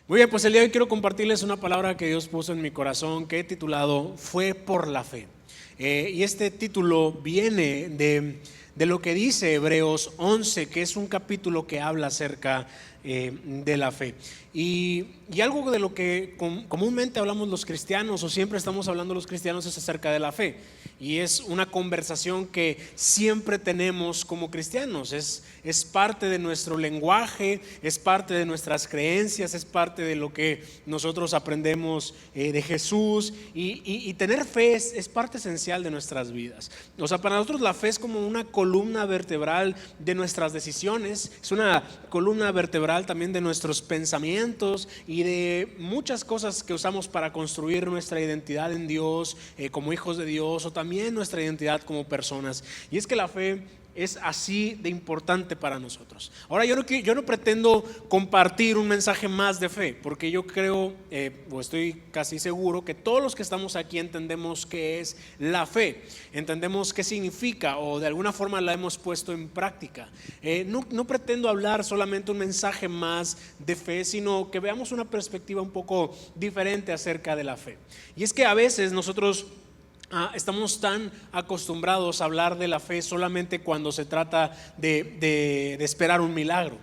Muy bien, pues el día de hoy quiero compartirles una palabra que Dios puso en mi corazón que he titulado Fue por la fe. Y este título viene de lo que dice Hebreos 11, que es un capítulo que habla acerca de la fe. Y algo de lo que comúnmente hablamos los cristianos, o siempre estamos hablando los cristianos, es acerca de la fe. Y es una conversación que siempre tenemos como cristianos. Es parte de nuestro lenguaje, es parte de nuestras creencias, es parte de lo que nosotros aprendemos de Jesús. Y tener fe es parte esencial de nuestras vidas. O sea, para nosotros la fe es como una columna vertebral de nuestras decisiones, es una columna vertebral también de nuestros pensamientos y de muchas cosas que usamos para construir nuestra identidad en Dios, como hijos de Dios, o también nuestra identidad como personas. Y es que la fe es así de importante para nosotros. Ahora, yo no pretendo compartir un mensaje más de fe, porque yo creo, o estoy casi seguro, que todos los que estamos aquí entendemos qué es la fe, entendemos qué significa, o de alguna forma la hemos puesto en práctica. No pretendo hablar solamente un mensaje más de fe, sino que veamos una perspectiva un poco diferente acerca de la fe. Y es que a veces nosotros estamos tan acostumbrados a hablar de la fe solamente cuando se trata de esperar un milagro.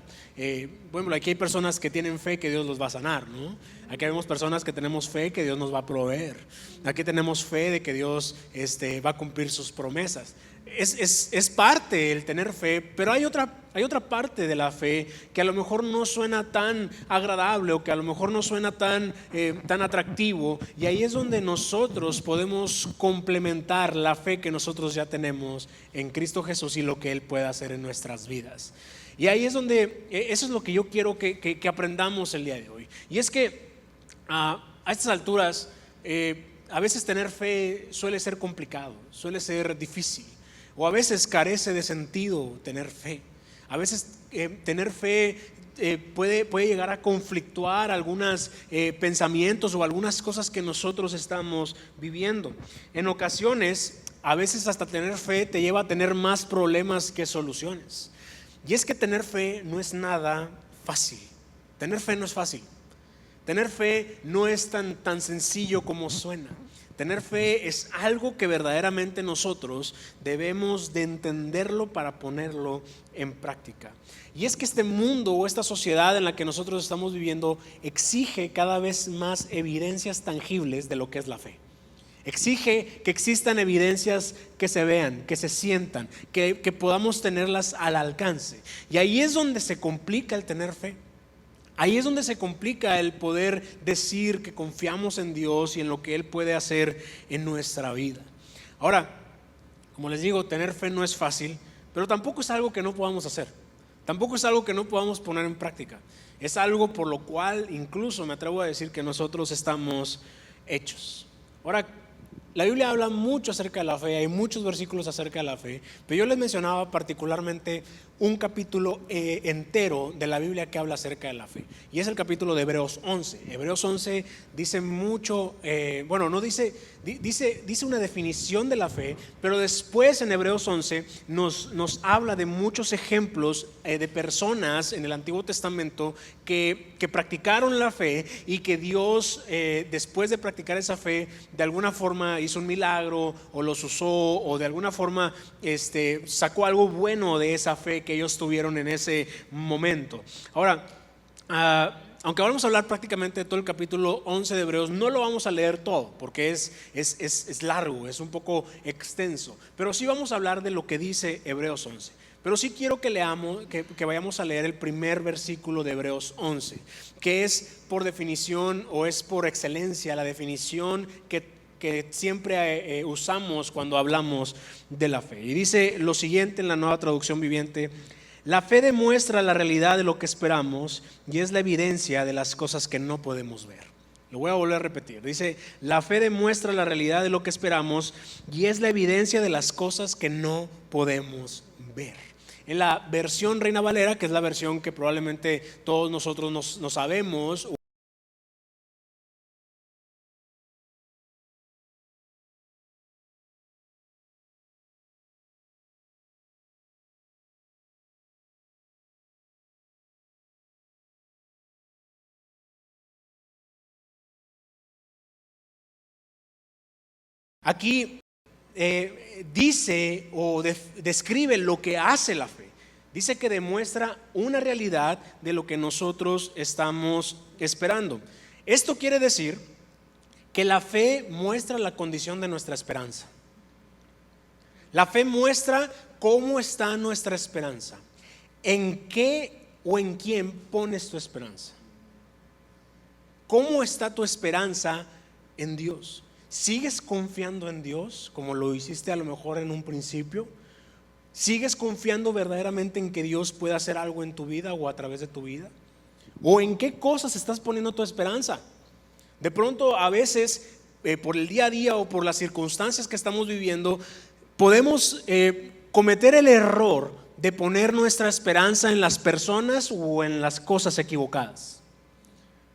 Bueno, aquí hay personas que tienen fe que Dios los va a sanar, ¿no? Aquí vemos personas que tenemos fe que Dios nos va a proveer. Aquí tenemos fe de que Dios va a cumplir sus promesas. Es parte el tener fe, pero hay otra parte de la fe que a lo mejor no suena tan agradable, o que a lo mejor no suena tan atractivo, y ahí es donde nosotros podemos complementar la fe que nosotros ya tenemos en Cristo Jesús y lo que Él puede hacer en nuestras vidas. Y ahí es donde, eso es lo que yo quiero que aprendamos el día de hoy. Y es que a estas alturas, a veces tener fe suele ser complicado, suele ser difícil, o a veces carece de sentido tener fe. A veces tener fe puede llegar a conflictuar algunos pensamientos o algunas cosas que nosotros estamos viviendo. En ocasiones, a veces hasta tener fe te lleva a tener más problemas que soluciones. Y es que tener fe no es nada fácil. Tener fe no es fácil. Tener fe no es tan sencillo como suena. Tener fe es algo que verdaderamente nosotros debemos de entenderlo para ponerlo en práctica. Y es que este mundo o esta sociedad en la que nosotros estamos viviendo exige cada vez más evidencias tangibles de lo que es la fe. Exige que existan evidencias que se vean, que se sientan, que podamos tenerlas al alcance. Y ahí es donde se complica el tener fe. Ahí es donde se complica el poder decir que confiamos en Dios y en lo que Él puede hacer en nuestra vida. Ahora, como les digo, tener fe no es fácil, pero tampoco es algo que no podamos hacer. Tampoco es algo que no podamos poner en práctica. Es algo por lo cual incluso me atrevo a decir que nosotros estamos hechos. Ahora, la Biblia habla mucho acerca de la fe, hay muchos versículos acerca de la fe, pero yo les mencionaba particularmente un capítulo entero de la Biblia que habla acerca de la fe, y es el capítulo de Hebreos 11. Hebreos 11 dice mucho, bueno, no dice, dice una definición de la fe, pero después en Hebreos 11 nos habla de muchos ejemplos de personas en el Antiguo Testamento que practicaron la fe, y que Dios, después de practicar esa fe, de alguna forma hizo un milagro, o los usó, o de alguna forma sacó algo bueno de esa fe que ellos tuvieron en ese momento. Ahora, aunque vamos a hablar prácticamente de todo el capítulo 11 de Hebreos, no lo vamos a leer todo porque es largo, es un poco extenso, pero sí vamos a hablar de lo que dice Hebreos 11. Pero sí quiero que leamos, que vayamos a leer el primer versículo de Hebreos 11, que es por definición, o es por excelencia, la definición que siempre usamos cuando hablamos de la fe. Y dice lo siguiente en la Nueva Traducción Viviente: la fe demuestra la realidad de lo que esperamos y es la evidencia de las cosas que no podemos ver. Lo voy a volver a repetir. Dice: la fe demuestra la realidad de lo que esperamos y es la evidencia de las cosas que no podemos ver. En la versión Reina Valera, que es la versión que probablemente todos nosotros nos sabemos, Aquí dice o describe lo que hace la fe. Dice que demuestra una realidad de lo que nosotros estamos esperando. Esto quiere decir que la fe muestra la condición de nuestra esperanza. La fe muestra cómo está nuestra esperanza. ¿En qué o en quién pones tu esperanza? ¿Cómo está tu esperanza en Dios? ¿Sigues confiando en Dios como lo hiciste a lo mejor en un principio? ¿Sigues confiando verdaderamente en que Dios pueda hacer algo en tu vida o a través de tu vida? ¿O en qué cosas estás poniendo tu esperanza? De pronto, a veces, por el día a día o por las circunstancias que estamos viviendo, podemos cometer el error de poner nuestra esperanza en las personas o en las cosas equivocadas.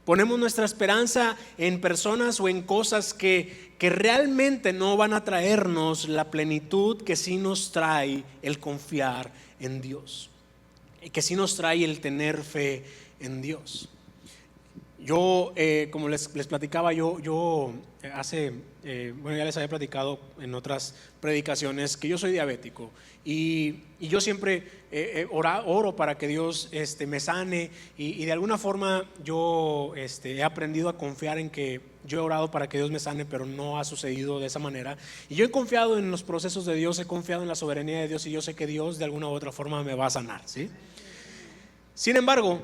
Ponemos nuestra esperanza en personas o en cosas que realmente no van a traernos la plenitud que sí nos trae el confiar en Dios, y que sí nos trae el tener fe en Dios. Yo, como les platicaba, yo hace, ya les había platicado en otras predicaciones que yo soy diabético y yo siempre oro para que Dios me sane y de alguna forma yo he aprendido a confiar en que yo he orado para que Dios me sane, pero no ha sucedido de esa manera. Y yo he confiado en los procesos de Dios, he confiado en la soberanía de Dios y yo sé que Dios de alguna u otra forma me va a sanar, ¿sí? Sin embargo,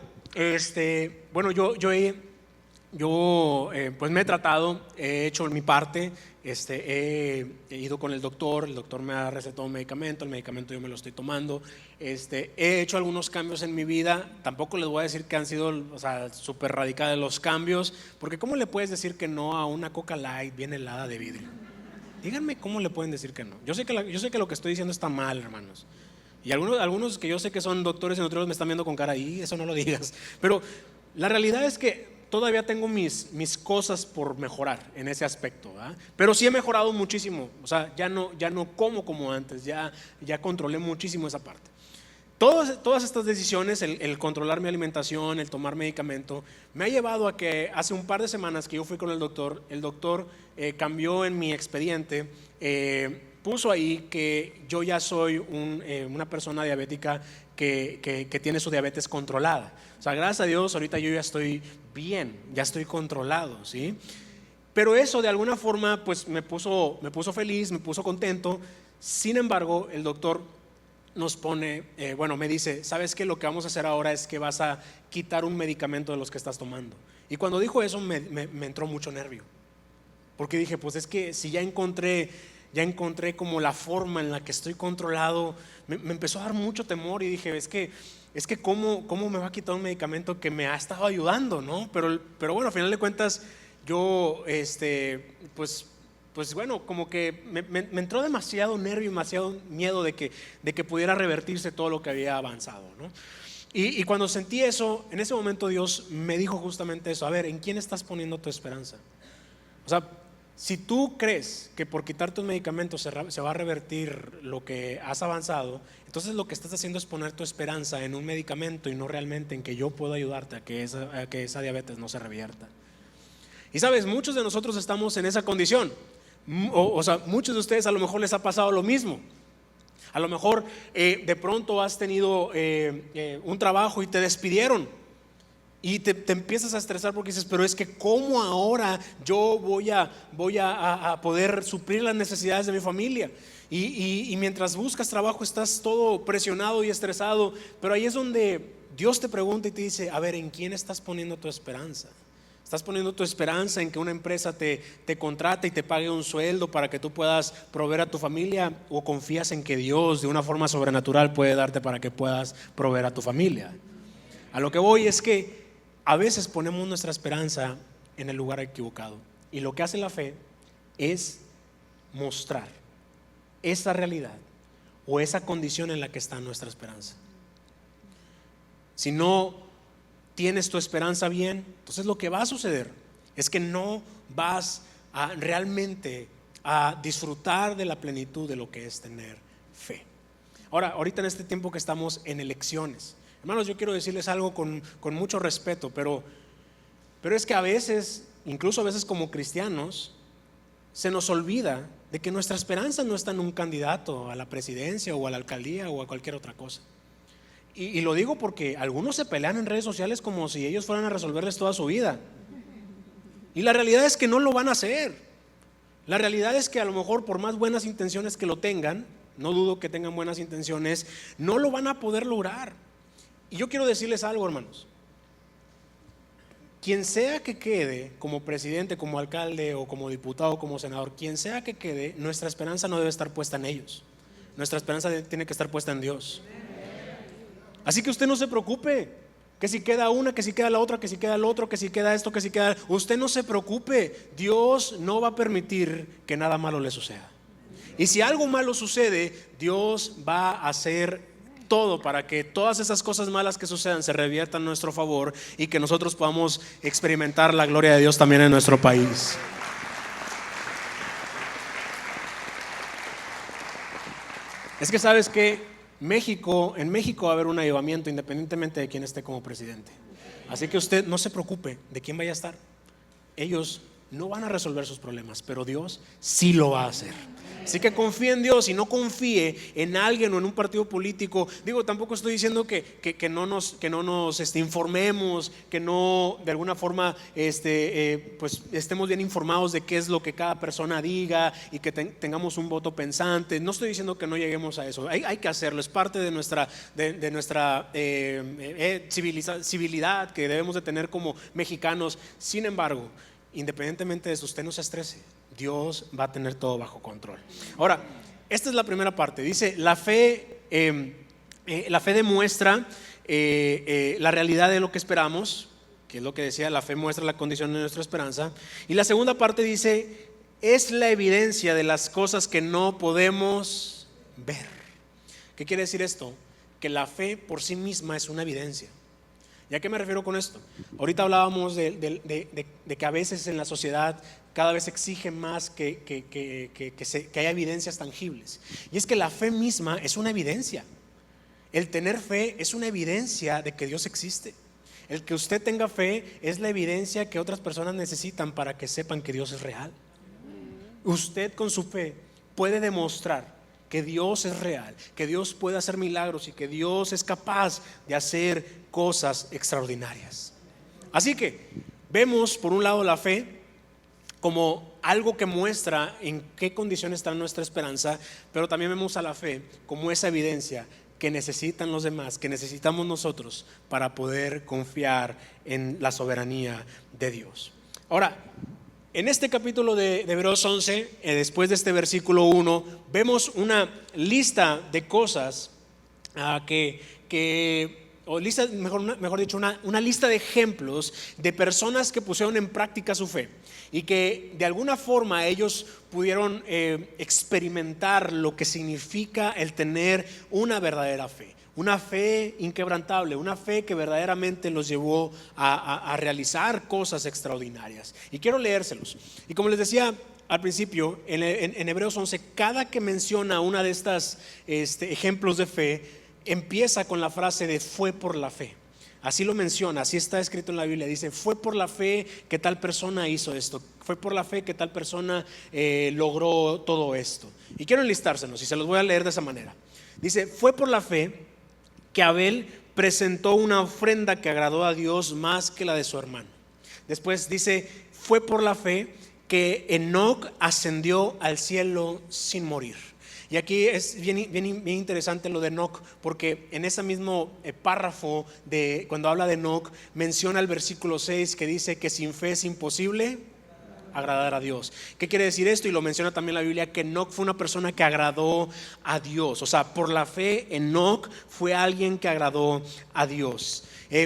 yo pues me he tratado, he hecho mi parte, he ido con el doctor me ha recetado un medicamento, el medicamento yo me lo estoy tomando, he hecho algunos cambios en mi vida, tampoco les voy a decir que han sido, súper radicales los cambios, porque ¿cómo le puedes decir que no a una Coca Light bien helada de vidrio? Díganme cómo le pueden decir que no. Yo sé que lo que estoy diciendo está mal, hermanos. Y algunos que yo sé que son doctores y nutriólogos me están viendo con cara y eso no lo digas. Pero la realidad es que todavía tengo mis cosas por mejorar en ese aspecto, ¿verdad? Pero sí he mejorado muchísimo. Ya no como antes, ya controlé muchísimo esa parte. Todas estas decisiones, el controlar mi alimentación, el tomar medicamento, me ha llevado a que hace un par de semanas que yo fui con el doctor cambió en mi expediente, puso ahí que yo ya soy una persona diabética que tiene su diabetes controlada. Gracias a Dios, ahorita yo ya estoy bien, ya estoy controlado, ¿sí? Pero eso de alguna forma pues me puso feliz, me puso contento. Sin embargo, el doctor nos pone, me dice, ¿sabes qué? Lo que vamos a hacer ahora es que vas a quitar un medicamento de los que estás tomando. Y cuando dijo eso me entró mucho nervio, porque dije, pues es que si ya encontré como la forma en la que estoy controlado, me empezó a dar mucho temor y dije, es que ¿cómo me va a quitar un medicamento que me ha estado ayudando, ¿no? Pero bueno, al final de cuentas yo, pues bueno, como que me entró demasiado nervio y demasiado miedo de que pudiera revertirse todo lo que había avanzado, ¿no? Y cuando sentí eso, en ese momento Dios me dijo justamente eso: a ver, ¿en quién estás poniendo tu esperanza? Si tú crees que por quitarte un medicamento se va a revertir lo que has avanzado, entonces lo que estás haciendo es poner tu esperanza en un medicamento y no realmente en que yo puedo ayudarte a que esa diabetes no se revierta. Y sabes, muchos de nosotros estamos en esa condición. Muchos de ustedes a lo mejor les ha pasado lo mismo. A lo mejor de pronto has tenido un trabajo y te despidieron y te empiezas a estresar porque dices, pero es que ¿cómo ahora yo voy a poder suplir las necesidades de mi familia? Y mientras buscas trabajo estás todo presionado y estresado, pero ahí es donde Dios te pregunta y te dice, a ver, ¿en quién estás poniendo tu esperanza? ¿Estás poniendo tu esperanza en que una empresa te contrate y te pague un sueldo para que tú puedas proveer a tu familia? ¿O confías en que Dios de una forma sobrenatural puede darte para que puedas proveer a tu familia? A lo que voy es que a veces ponemos nuestra esperanza en el lugar equivocado. Y lo que hace la fe es mostrar esa realidad o esa condición en la que está nuestra esperanza. Si no tienes tu esperanza bien, entonces lo que va a suceder es que no vas a realmente a disfrutar de la plenitud de lo que es tener fe. Ahorita en este tiempo que estamos en elecciones, hermanos, yo quiero decirles algo con mucho respeto, pero es que a veces, incluso a veces como cristianos, se nos olvida de que nuestra esperanza no está en un candidato a la presidencia o a la alcaldía o a cualquier otra cosa. Y lo digo porque algunos se pelean en redes sociales como si ellos fueran a resolverles toda su vida. Y la realidad es que no lo van a hacer. La realidad es que a lo mejor por más buenas intenciones que lo tengan, no dudo que tengan buenas intenciones, no lo van a poder lograr. Y yo quiero decirles algo, hermanos. Quien sea que quede como presidente, como alcalde o como diputado, como senador, quien sea que quede, nuestra esperanza no debe estar puesta en ellos. Nuestra esperanza tiene que estar puesta en Dios. Así que usted no se preocupe, que si queda una, que si queda la otra, que si queda el otro, que si queda esto, que si queda... Usted no se preocupe, Dios no va a permitir que nada malo le suceda. Y si algo malo sucede, Dios va a hacer todo para que todas esas cosas malas que sucedan se reviertan a nuestro favor y que nosotros podamos experimentar la gloria de Dios también en nuestro país. Es que sabes que en México va a haber un avivamiento independientemente de quién esté como presidente. Así que usted no se preocupe de quién vaya a estar. Ellos no van a resolver sus problemas, pero Dios sí lo va a hacer. Así que confíe en Dios y no confíe en alguien o en un partido político. Digo, tampoco estoy diciendo que no nos informemos, que no de alguna forma pues estemos bien informados de qué es lo que cada persona diga y que tengamos un voto pensante. No estoy diciendo que no lleguemos a eso. Hay que hacerlo, es parte de nuestra civilidad que debemos de tener como mexicanos. Sin embargo, independientemente de eso, usted no se estrese. Dios va a tener todo bajo control. Ahora, esta es la primera parte. Dice, la fe demuestra la realidad de lo que esperamos, que es lo que decía, la fe muestra la condición de nuestra esperanza. Y la segunda parte dice, es la evidencia de las cosas que no podemos ver. ¿Qué quiere decir esto? Que la fe por sí misma es una evidencia. ¿Y a qué me refiero con esto? Ahorita hablábamos de que a veces en la sociedad cada vez exige más que haya evidencias tangibles. Y es que la fe misma es una evidencia. El tener fe es una evidencia de que Dios existe. El que usted tenga fe es la evidencia que otras personas necesitan para que sepan que Dios es real. Usted con su fe puede demostrar que Dios es real, que Dios puede hacer milagros y que Dios es capaz de hacer cosas extraordinarias. Así que vemos por un lado la fe como algo que muestra en qué condición está nuestra esperanza, pero también vemos a la fe como esa evidencia que necesitan los demás, que necesitamos nosotros para poder confiar en la soberanía de Dios. Ahora, en este capítulo de Hebreos 11, después de este versículo 1, vemos una lista de cosas mejor dicho, una lista de ejemplos de personas que pusieron en práctica su fe y que de alguna forma ellos pudieron experimentar lo que significa el tener una verdadera fe. Una fe inquebrantable, una fe que verdaderamente los llevó a realizar cosas extraordinarias. Y quiero leérselos. Y como les decía al principio, en Hebreos 11, cada que menciona una de estas ejemplos de fe, empieza con la frase de fue por la fe. Así lo menciona, así está escrito en la Biblia. Dice, fue por la fe que tal persona hizo esto. Fue por la fe que tal persona logró todo esto. Y quiero enlistárselos y se los voy a leer de esa manera. Dice, fue por la fe que Abel presentó una ofrenda que agradó a Dios más que la de su hermano. Después dice, fue por la fe que Enoc ascendió al cielo sin morir. Y aquí es bien interesante lo de Enoc, porque en ese mismo párrafo cuando habla de Enoc, menciona el versículo 6 que dice que sin fe es imposible agradar a Dios. ¿Qué quiere decir esto? Y lo menciona también la Biblia, que Enoc fue una persona que agradó a Dios. O sea, por la fe Enoc fue alguien que agradó a Dios.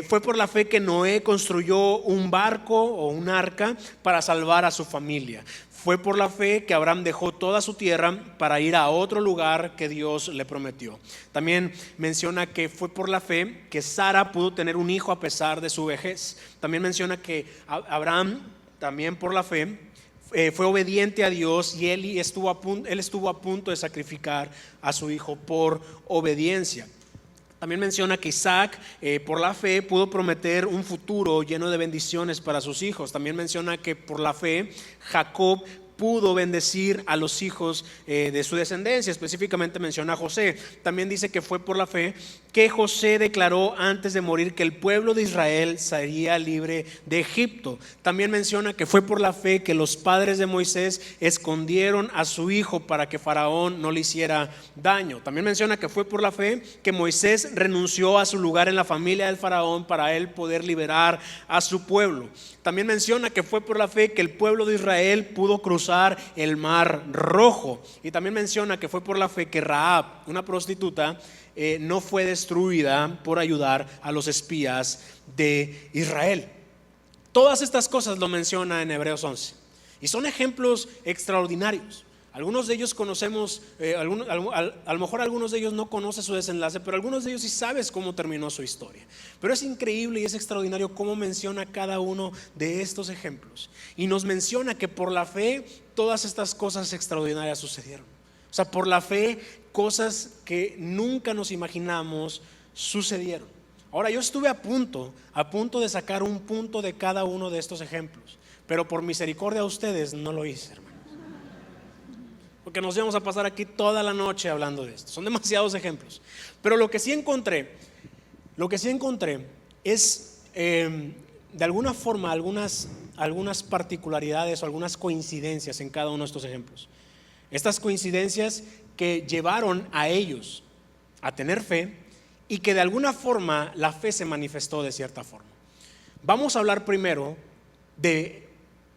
Fue por la fe que Noé construyó un barco o un arca para salvar a su familia. Fue por la fe que Abraham dejó toda su tierra para ir a otro lugar que Dios le prometió. También menciona que fue por la fe que Sara pudo tener un hijo a pesar de su vejez. También menciona que Abraham, también por la fe, fue obediente a Dios y él estuvo a punto de sacrificar a su hijo por obediencia. También menciona que Isaac, por la fe, pudo prometer un futuro lleno de bendiciones para sus hijos. También menciona que por la fe, Jacob pudo bendecir a los hijos de su descendencia. Específicamente menciona a José. También dice que fue por la fe que José declaró antes de morir que el pueblo de Israel sería libre de Egipto. También menciona que fue por la fe que los padres de Moisés escondieron a su hijo para que Faraón no le hiciera daño. También menciona que fue por la fe que Moisés renunció a su lugar en la familia del Faraón para él poder liberar a su pueblo. También menciona que fue por la fe que el pueblo de Israel pudo cruzar el mar Rojo. Y también menciona que fue por la fe que Rahab, una prostituta, no fue destruida por ayudar a los espías de Israel. Todas estas cosas lo menciona en Hebreos 11 y son ejemplos extraordinarios. Algunos de ellos conocemos, a lo mejor algunos de ellos no conocen su desenlace, pero algunos de ellos sí sabes cómo terminó su historia. Pero es increíble y es extraordinario cómo menciona cada uno de estos ejemplos. Y nos menciona que por la fe todas estas cosas extraordinarias sucedieron. O sea, por la fe cosas que nunca nos imaginamos sucedieron. Ahora, yo estuve a punto de sacar un punto de cada uno de estos ejemplos, pero por misericordia de ustedes no lo hice, hermano. Porque nos íbamos a pasar aquí toda la noche hablando de esto. Son demasiados ejemplos. Pero lo que sí encontré es de alguna forma algunas particularidades o algunas coincidencias en cada uno de estos ejemplos. Estas coincidencias que llevaron a ellos a tener fe y que de alguna forma la fe se manifestó de cierta forma. Vamos a hablar primero de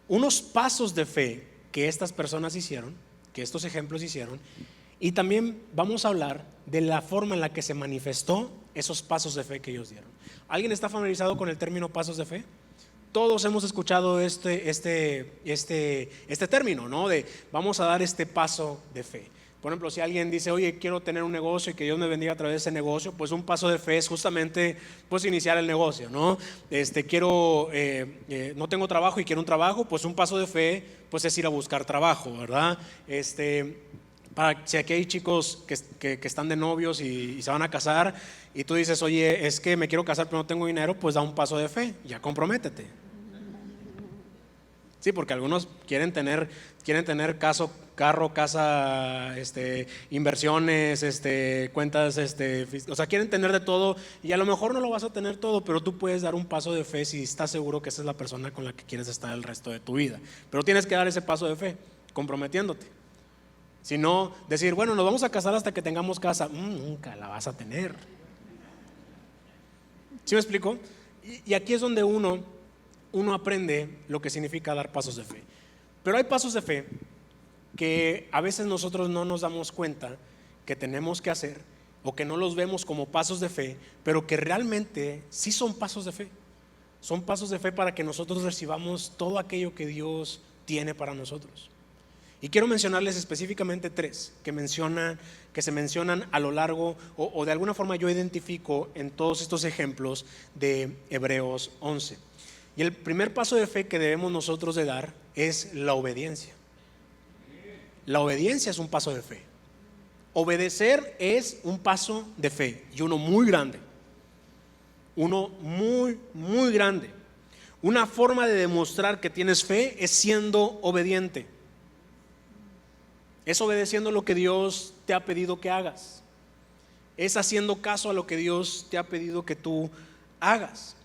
unos pasos de fe que estas personas hicieron, que estos ejemplos hicieron, y también vamos a hablar de la forma en la que se manifestó esos pasos de fe que ellos dieron. ¿Alguien está familiarizado con el término pasos de fe? Todos hemos escuchado este término, ¿no? De vamos a dar este paso de fe. Por ejemplo, si alguien dice, oye, quiero tener un negocio y que Dios me bendiga a través de ese negocio, pues un paso de fe es justamente pues iniciar el negocio, ¿no? No tengo trabajo y quiero un trabajo, pues un paso de fe pues es ir a buscar trabajo, ¿verdad? Si aquí hay chicos que están de novios y se van a casar y tú dices, oye, es que me quiero casar pero no tengo dinero, pues da un paso de fe, ya comprométete. Sí, porque algunos quieren tener carro, casa, inversiones, cuentas, o sea, quieren tener de todo y a lo mejor no lo vas a tener todo, pero tú puedes dar un paso de fe si estás seguro que esa es la persona con la que quieres estar el resto de tu vida. Pero tienes que dar ese paso de fe, comprometiéndote. Si no, decir, bueno, nos vamos a casar hasta que tengamos casa, nunca la vas a tener. ¿Sí me explico? Y aquí es donde uno aprende lo que significa dar pasos de fe. Pero hay pasos de fe que a veces nosotros no nos damos cuenta que tenemos que hacer o que no los vemos como pasos de fe, pero que realmente sí son pasos de fe. Son pasos de fe para que nosotros recibamos todo aquello que Dios tiene para nosotros. Y quiero mencionarles específicamente 3 que se mencionan a lo largo o de alguna forma yo identifico en todos estos ejemplos de Hebreos 11. Y el primer paso de fe que debemos nosotros de dar es la obediencia. La obediencia es un paso de fe. Obedecer es un paso de fe y uno muy grande. Uno muy, muy grande. Una forma de demostrar que tienes fe es siendo obediente. Es obedeciendo lo que Dios te ha pedido que hagas. Es haciendo caso a lo que Dios te ha pedido que tú hagas.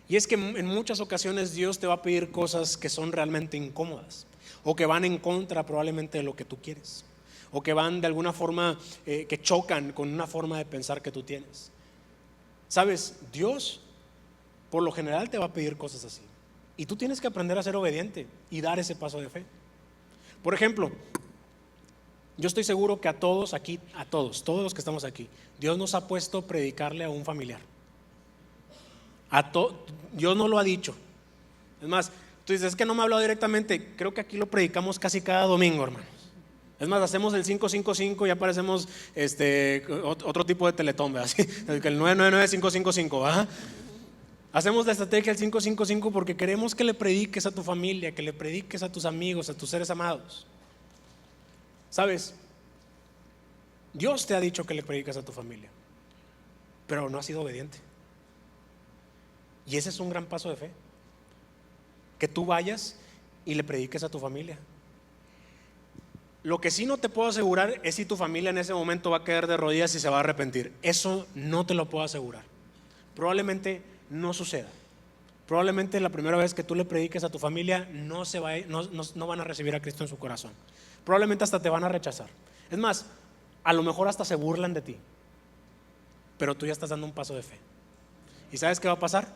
Y es que en muchas ocasiones Dios te va a pedir cosas que son realmente incómodas o que van en contra probablemente de lo que tú quieres o que van de alguna forma que chocan con una forma de pensar que tú tienes. Sabes, Dios por lo general te va a pedir cosas así y tú tienes que aprender a ser obediente y dar ese paso de fe. Por ejemplo, yo estoy seguro que a todos aquí, todos los que estamos aquí, Dios nos ha puesto a predicarle a un familiar. Dios no lo ha dicho. Es más, tú dices, es que no me ha hablado directamente. Creo que aquí lo predicamos casi cada domingo, hermanos. Es más, hacemos el 555 y aparecemos otro tipo de teletón, ¿verdad? El 999555, ¿verdad? Hacemos la estrategia del 555 porque queremos que le prediques a tu familia, que le prediques a tus amigos, a tus seres amados. ¿Sabes? Dios te ha dicho que le prediques a tu familia, pero no has sido obediente. Y ese es un gran paso de fe. Que tú vayas y le prediques a tu familia. Lo que sí no te puedo asegurar es si tu familia en ese momento va a caer de rodillas y se va a arrepentir. Eso no te lo puedo asegurar. Probablemente no suceda. Probablemente la primera vez que tú le prediques a tu familia no van a recibir a Cristo en su corazón. Probablemente hasta te van a rechazar. Es más, a lo mejor hasta se burlan de ti. Pero tú ya estás dando un paso de fe. ¿Y sabes qué va a pasar?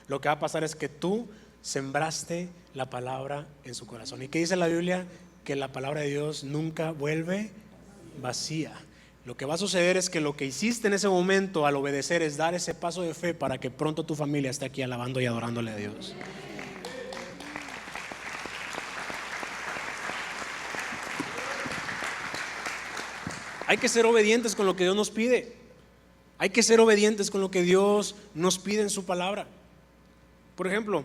Lo que va a pasar es que tú sembraste la palabra en su corazón. ¿Y qué dice la Biblia? Que la palabra de Dios nunca vuelve vacía. Lo que va a suceder es que lo que hiciste en ese momento al obedecer es dar ese paso de fe para que pronto tu familia esté aquí alabando y adorándole a Dios. Hay que ser obedientes con lo que Dios nos pide. Hay que ser obedientes con lo que Dios nos pide en su palabra. Por ejemplo,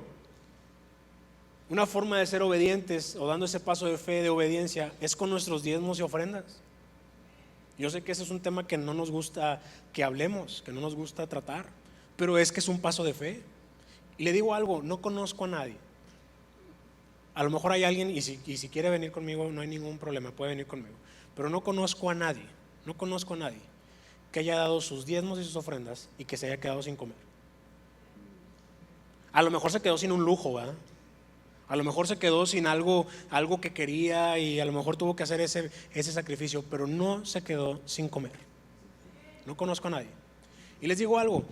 una forma de ser obedientes o dando ese paso de fe, de obediencia, es con nuestros diezmos y ofrendas. Yo sé que ese es un tema que no nos gusta que hablemos, que no nos gusta tratar, pero es que es un paso de fe. Y le digo algo, no conozco a nadie. A lo mejor hay alguien y si quiere venir conmigo no hay ningún problema, puede venir conmigo. Pero no conozco a nadie que haya dado sus diezmos y sus ofrendas y que se haya quedado sin comer. A lo mejor se quedó sin un lujo, ¿verdad? A lo mejor se quedó sin algo que quería y a lo mejor tuvo que hacer ese sacrificio, pero no se quedó sin comer. No conozco a nadie. Y les digo algo,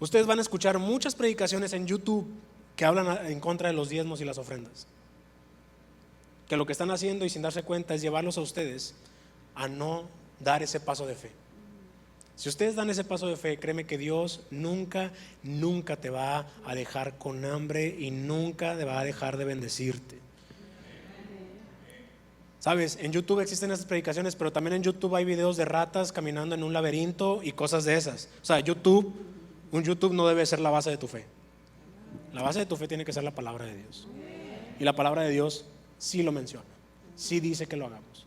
ustedes van a escuchar muchas predicaciones en YouTube que hablan en contra de los diezmos y las ofrendas. Que lo que están haciendo y sin darse cuenta es llevarlos a ustedes a no dar ese paso de fe. Si ustedes dan ese paso de fe, créeme que Dios nunca te va a dejar con hambre y nunca te va a dejar de bendecirte. Sabes, en YouTube existen esas predicaciones, pero también en YouTube hay videos de ratas caminando en un laberinto y cosas de esas. O sea, un YouTube no debe ser la base de tu fe. La base de tu fe tiene que ser la palabra de Dios. Y la palabra de Dios sí lo menciona, sí dice que lo hagamos.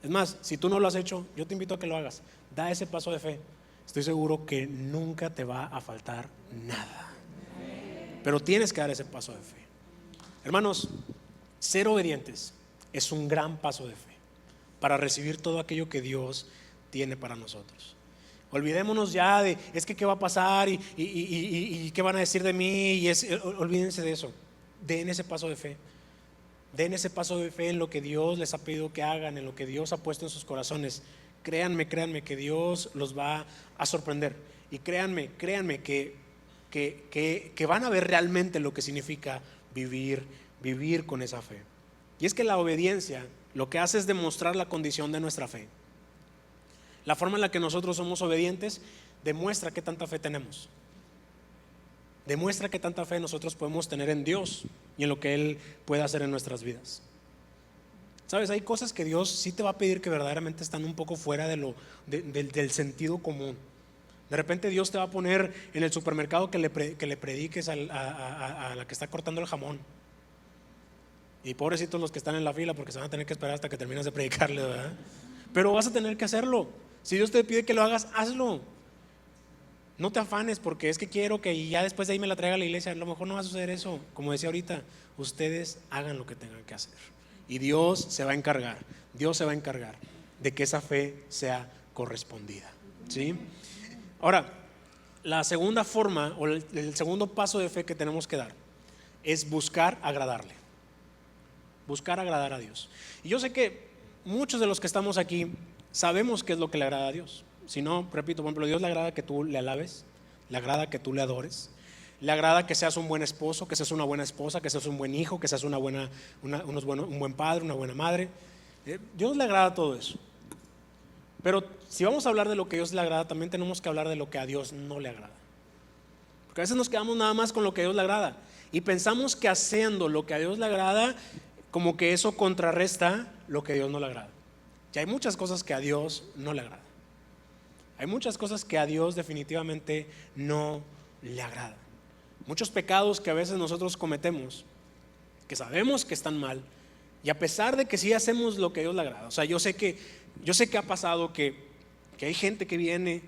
Es más, si tú no lo has hecho, yo te invito a que lo hagas. Da ese paso de fe. Estoy seguro que nunca te va a faltar nada. Pero tienes que dar ese paso de fe. Hermanos, ser obedientes es un gran paso de fe para recibir todo aquello que Dios tiene para nosotros. Olvidémonos ya de, es que qué va a pasar y qué van a decir de mí. Olvídense de eso. Den ese paso de fe. Den ese paso de fe en lo que Dios les ha pedido que hagan, en lo que Dios ha puesto en sus corazones. Créanme que Dios los va a sorprender. Y créanme que van a ver realmente lo que significa vivir con esa fe. Y es que la obediencia lo que hace es demostrar la condición de nuestra fe. La forma en la que nosotros somos obedientes demuestra qué tanta fe tenemos. Demuestra qué tanta fe nosotros podemos tener en Dios y en lo que Él puede hacer en nuestras vidas. Sabes, hay cosas que Dios sí te va a pedir que verdaderamente están un poco fuera del sentido común. De repente Dios te va a poner en el supermercado que le prediques a la que está cortando el jamón. Y pobrecitos los que están en la fila, porque se van a tener que esperar hasta que termines de predicarle, ¿verdad? Pero vas a tener que hacerlo. Si Dios te pide que lo hagas, hazlo. No te afanes porque es que quiero que ya después de ahí me la traiga a la iglesia. A lo mejor no va a suceder eso. Como decía ahorita, ustedes hagan lo que tengan que hacer y Dios se va a encargar de que esa fe sea correspondida, ¿sí? Ahora, la segunda forma o el segundo paso de fe que tenemos que dar es buscar agradarle. Buscar agradar a Dios. Y yo sé que muchos de los que estamos aquí sabemos qué es lo que le agrada a Dios. Si no, repito, por ejemplo, Dios le agrada que tú le alabes, le agrada que tú le adores, le agrada que seas un buen esposo, que seas una buena esposa, que seas un buen hijo, que seas un buen padre, una buena madre. Dios le agrada todo eso. Pero si vamos a hablar de lo que a Dios le agrada, también tenemos que hablar de lo que a Dios no le agrada. Porque a veces nos quedamos nada más con lo que a Dios le agrada y pensamos que haciendo lo que a Dios le agrada, como que eso contrarresta lo que a Dios no le agrada. Y hay muchas cosas que a Dios no le agrada. Hay muchas cosas que a Dios definitivamente no le agradan. Muchos pecados que a veces nosotros cometemos, que sabemos que están mal, y a pesar de que sí hacemos lo que a Dios le agrada. O sea, yo sé que ha pasado que hay gente que viene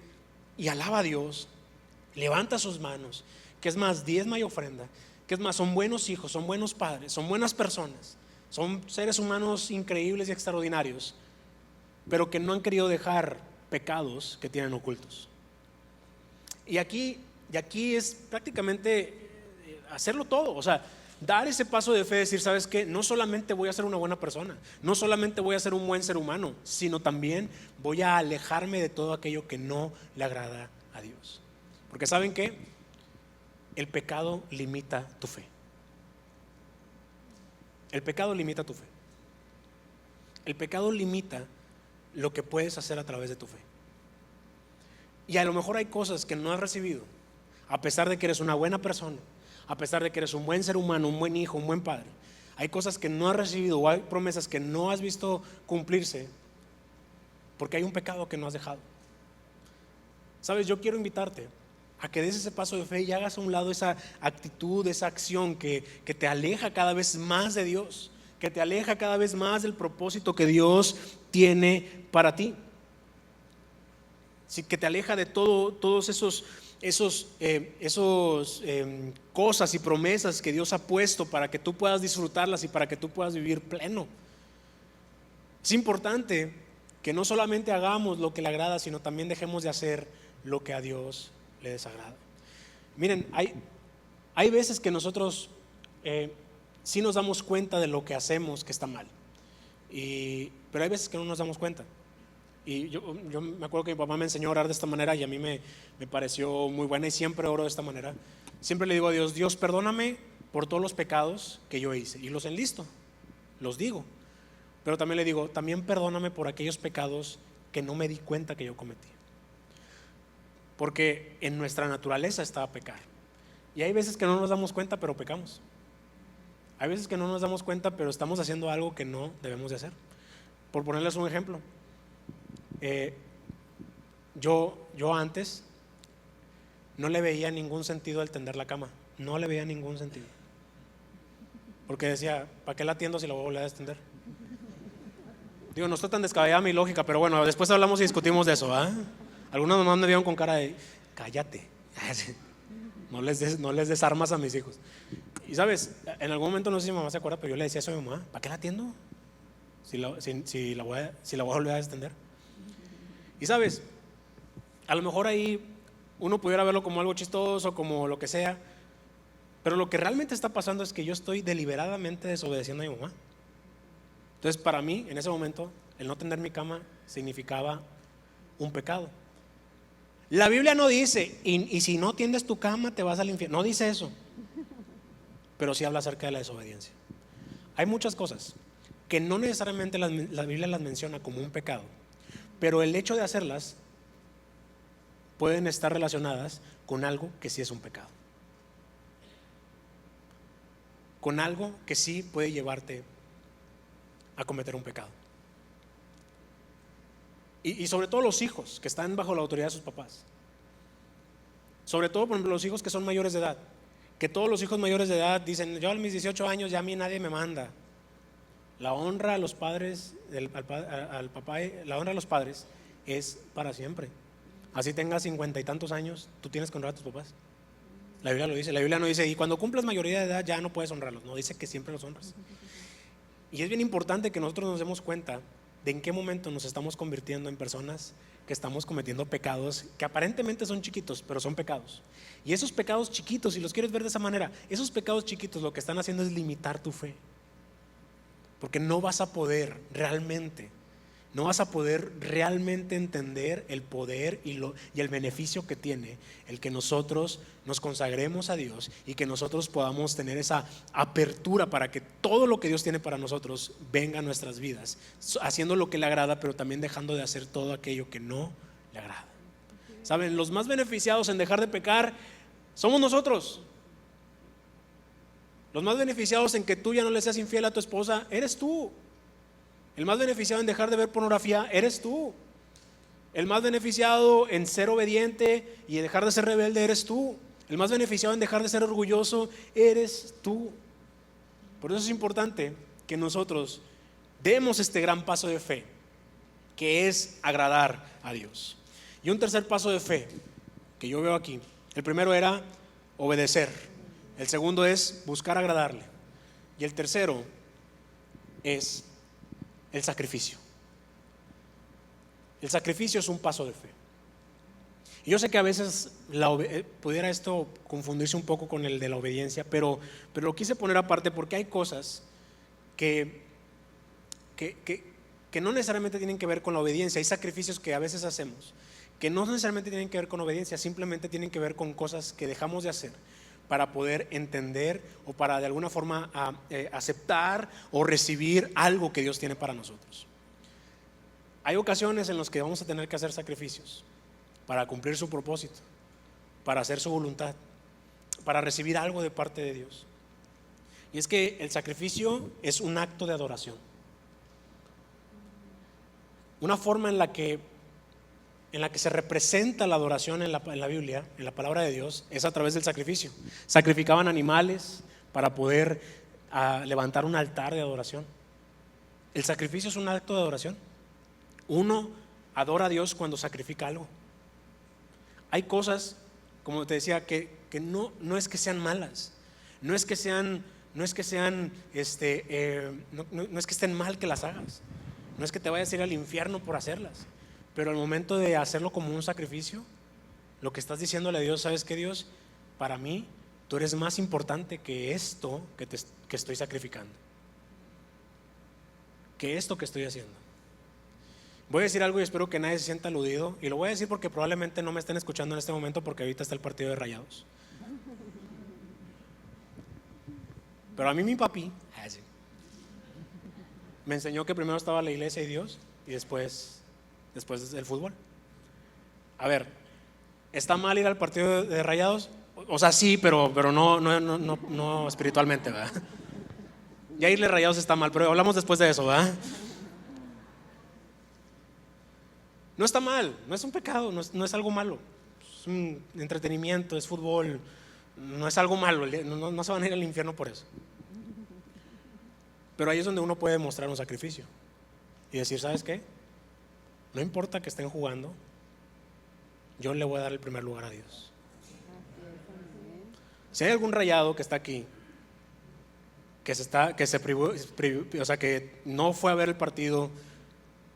y alaba a Dios, levanta sus manos, que es más, diezma y ofrenda, que es más, son buenos hijos, son buenos padres, son buenas personas, son seres humanos increíbles y extraordinarios, pero que no han querido dejar pecados que tienen ocultos. Y aquí es prácticamente hacerlo todo, o sea, dar ese paso de fe, decir, ¿sabes qué? No solamente voy a ser una buena persona, no solamente voy a ser un buen ser humano, sino también voy a alejarme de todo aquello que no le agrada a Dios. Porque ¿saben qué? El pecado limita tu fe. El pecado limita tu fe. El pecado limita lo que puedes hacer a través de tu fe. Y a lo mejor hay cosas que no has recibido, a pesar de que eres una buena persona, a pesar de que eres un buen ser humano, un buen hijo, un buen padre. Hay cosas que no has recibido o hay promesas que no has visto cumplirse porque hay un pecado que no has dejado. Sabes, yo quiero invitarte a que des ese paso de fe y hagas a un lado esa actitud, esa acción que te aleja cada vez más de Dios, que te aleja cada vez más del propósito que Dios tiene para ti. Sí, que te aleja de todos esos cosas y promesas que Dios ha puesto para que tú puedas disfrutarlas y para que tú puedas vivir pleno. Es importante que no solamente hagamos lo que le agrada, sino también dejemos de hacer lo que a Dios le desagrada. Miren, hay veces que nosotros sí nos damos cuenta de lo que hacemos que está mal, pero hay veces que no nos damos cuenta. Y yo me acuerdo que mi papá me enseñó a orar de esta manera y a mí me pareció muy buena y siempre oro de esta manera. Siempre le digo a Dios, Dios, perdóname por todos los pecados que yo hice, y los enlisto, los digo, pero también le digo, también perdóname por aquellos pecados que no me di cuenta que yo cometí, porque en nuestra naturaleza está pecar. Y hay veces que no nos damos cuenta, pero pecamos. Hay veces que no nos damos cuenta, pero estamos haciendo algo que no debemos de hacer. Por ponerles un ejemplo, yo antes no le veía ningún sentido al tender la cama. No le veía ningún sentido, porque decía, ¿para qué la tiendo si la voy a volver a extender? Digo, no está tan descabellada mi lógica, pero bueno, después hablamos y discutimos de eso, ¿eh? Algunos mamás me vieron con cara de, cállate, no les des armas a mis hijos. Y sabes, en algún momento, no sé si mi mamá se acuerda, pero yo le decía eso a mi mamá, ¿para qué la atiendo? Si la voy a volver a extender. Y sabes, a lo mejor ahí uno pudiera verlo como algo chistoso, como lo que sea, pero lo que realmente está pasando es que yo estoy deliberadamente desobedeciendo a mi mamá. Entonces, para mí, en ese momento, el no tender mi cama significaba un pecado. La Biblia no dice, y si no tiendes tu cama te vas al infierno. No dice eso, pero sí habla acerca de la desobediencia. Hay muchas cosas que no necesariamente la Biblia las menciona como un pecado, pero el hecho de hacerlas pueden estar relacionadas con algo que sí es un pecado, con algo que sí puede llevarte a cometer un pecado. Y sobre todo los hijos que están bajo la autoridad de sus papás, sobre todo, por ejemplo, los hijos que son mayores de edad, que todos los hijos mayores de edad dicen, yo a mis 18 años ya a mí nadie me manda. La honra a los padres, al papá, la honra a los padres es para siempre. Así tengas 50 y tantos años, tú tienes que honrar a tus papás. La Biblia lo dice. La Biblia no dice, y cuando cumplas mayoría de edad ya no puedes honrarlos. No, dice que siempre los honras. Y es bien importante que nosotros nos demos cuenta de en qué momento nos estamos convirtiendo en personas que estamos cometiendo pecados que aparentemente son chiquitos, pero son pecados. Y esos pecados chiquitos, si los quieres ver de esa manera, esos pecados chiquitos lo que están haciendo es limitar tu fe, porque no vas a poder realmente entender el poder y el beneficio que tiene el que nosotros nos consagremos a Dios y que nosotros podamos tener esa apertura para que todo lo que Dios tiene para nosotros venga a nuestras vidas, haciendo lo que le agrada, pero también dejando de hacer todo aquello que no le agrada. ¿Saben? Los más beneficiados en dejar de pecar somos nosotros. Los más beneficiados en que tú ya no le seas infiel a tu esposa eres tú. El más beneficiado en dejar de ver pornografía eres tú. El más beneficiado en ser obediente y dejar de ser rebelde eres tú. El más beneficiado en dejar de ser orgulloso eres tú. Por eso es importante que nosotros demos este gran paso de fe, que es agradar a Dios. Y un tercer paso de fe que yo veo aquí, el primero era obedecer, el segundo es buscar agradarle, y el tercero es el sacrificio. El sacrificio es un paso de fe. Y yo sé que a veces pudiera esto confundirse un poco con el de la obediencia, pero lo quise poner aparte porque hay cosas que no necesariamente tienen que ver con la obediencia. Hay sacrificios que a veces hacemos que no necesariamente tienen que ver con obediencia, simplemente tienen que ver con cosas que dejamos de hacer para poder entender o para de alguna forma aceptar o recibir algo que Dios tiene para nosotros. Hay ocasiones en las que vamos a tener que hacer sacrificios para cumplir su propósito, para hacer su voluntad, para recibir algo de parte de Dios. Y es que el sacrificio es un acto de adoración. Una forma en la que se representa la adoración en la Biblia, en la palabra de Dios, es a través del sacrificio. Sacrificaban animales para poder levantar un altar de adoración. El sacrificio es un acto de adoración. Uno adora a Dios cuando sacrifica algo. Hay cosas, como te decía, que no es que sean malas, no es que estén mal que las hagas, no es que te vayas a ir al infierno por hacerlas. Pero al momento de hacerlo como un sacrificio, lo que estás diciéndole a Dios, ¿sabes qué, Dios? Para mí, tú eres más importante que esto que estoy sacrificando, que esto que estoy haciendo. Voy a decir algo y espero que nadie se sienta aludido. Y lo voy a decir porque probablemente no me estén escuchando en este momento porque ahorita está el partido de Rayados. Pero a mí mi papi me enseñó que primero estaba la iglesia y Dios y después del fútbol. A ver, ¿está mal ir al partido de Rayados? O sea, sí, pero no espiritualmente, ¿verdad? Ya irle a Rayados está mal, pero hablamos después de eso, ¿verdad? No está mal, no es un pecado, no es algo malo. Es un entretenimiento, es fútbol, no es algo malo, no se van a ir al infierno por eso. Pero ahí es donde uno puede mostrar un sacrificio y decir, ¿sabes qué? No importa que estén jugando, yo le voy a dar el primer lugar a Dios. Si hay algún rayado que está aquí, que no fue a ver el partido,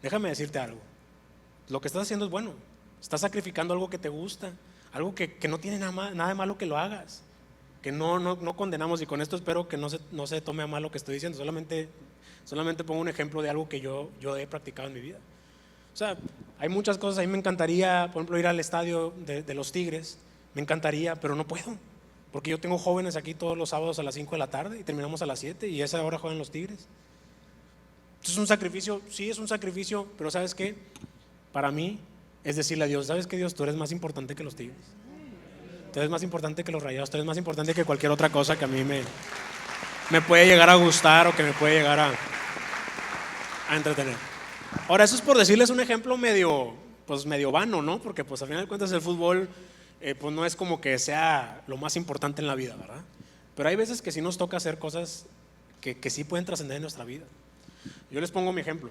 déjame decirte algo. Lo que estás haciendo es bueno. Estás sacrificando algo que te gusta, algo que no tiene nada de malo que lo hagas. Que no condenamos, y con esto espero que no se tome a mal lo que estoy diciendo. Solamente pongo un ejemplo de algo que yo he practicado en mi vida. O sea, hay muchas cosas. A mí me encantaría, por ejemplo, ir al estadio de los Tigres. Me encantaría, pero no puedo. Porque yo tengo jóvenes aquí todos los sábados a las 5 de la tarde y terminamos a las 7 y a esa hora juegan los Tigres. Entonces es un sacrificio, sí es un sacrificio, pero ¿sabes qué? Para mí es decirle a Dios, ¿sabes qué, Dios? Tú eres más importante que los Tigres. Tú eres más importante que los Rayados. Tú eres más importante que cualquier otra cosa que a mí me puede llegar a gustar o que me puede llegar a entretener. Ahora, eso es por decirles un ejemplo medio vano, ¿no? Porque pues al final de cuentas el fútbol pues no es como que sea lo más importante en la vida, ¿verdad? Pero hay veces que sí nos toca hacer cosas que sí pueden trascender en nuestra vida. Yo les pongo mi ejemplo.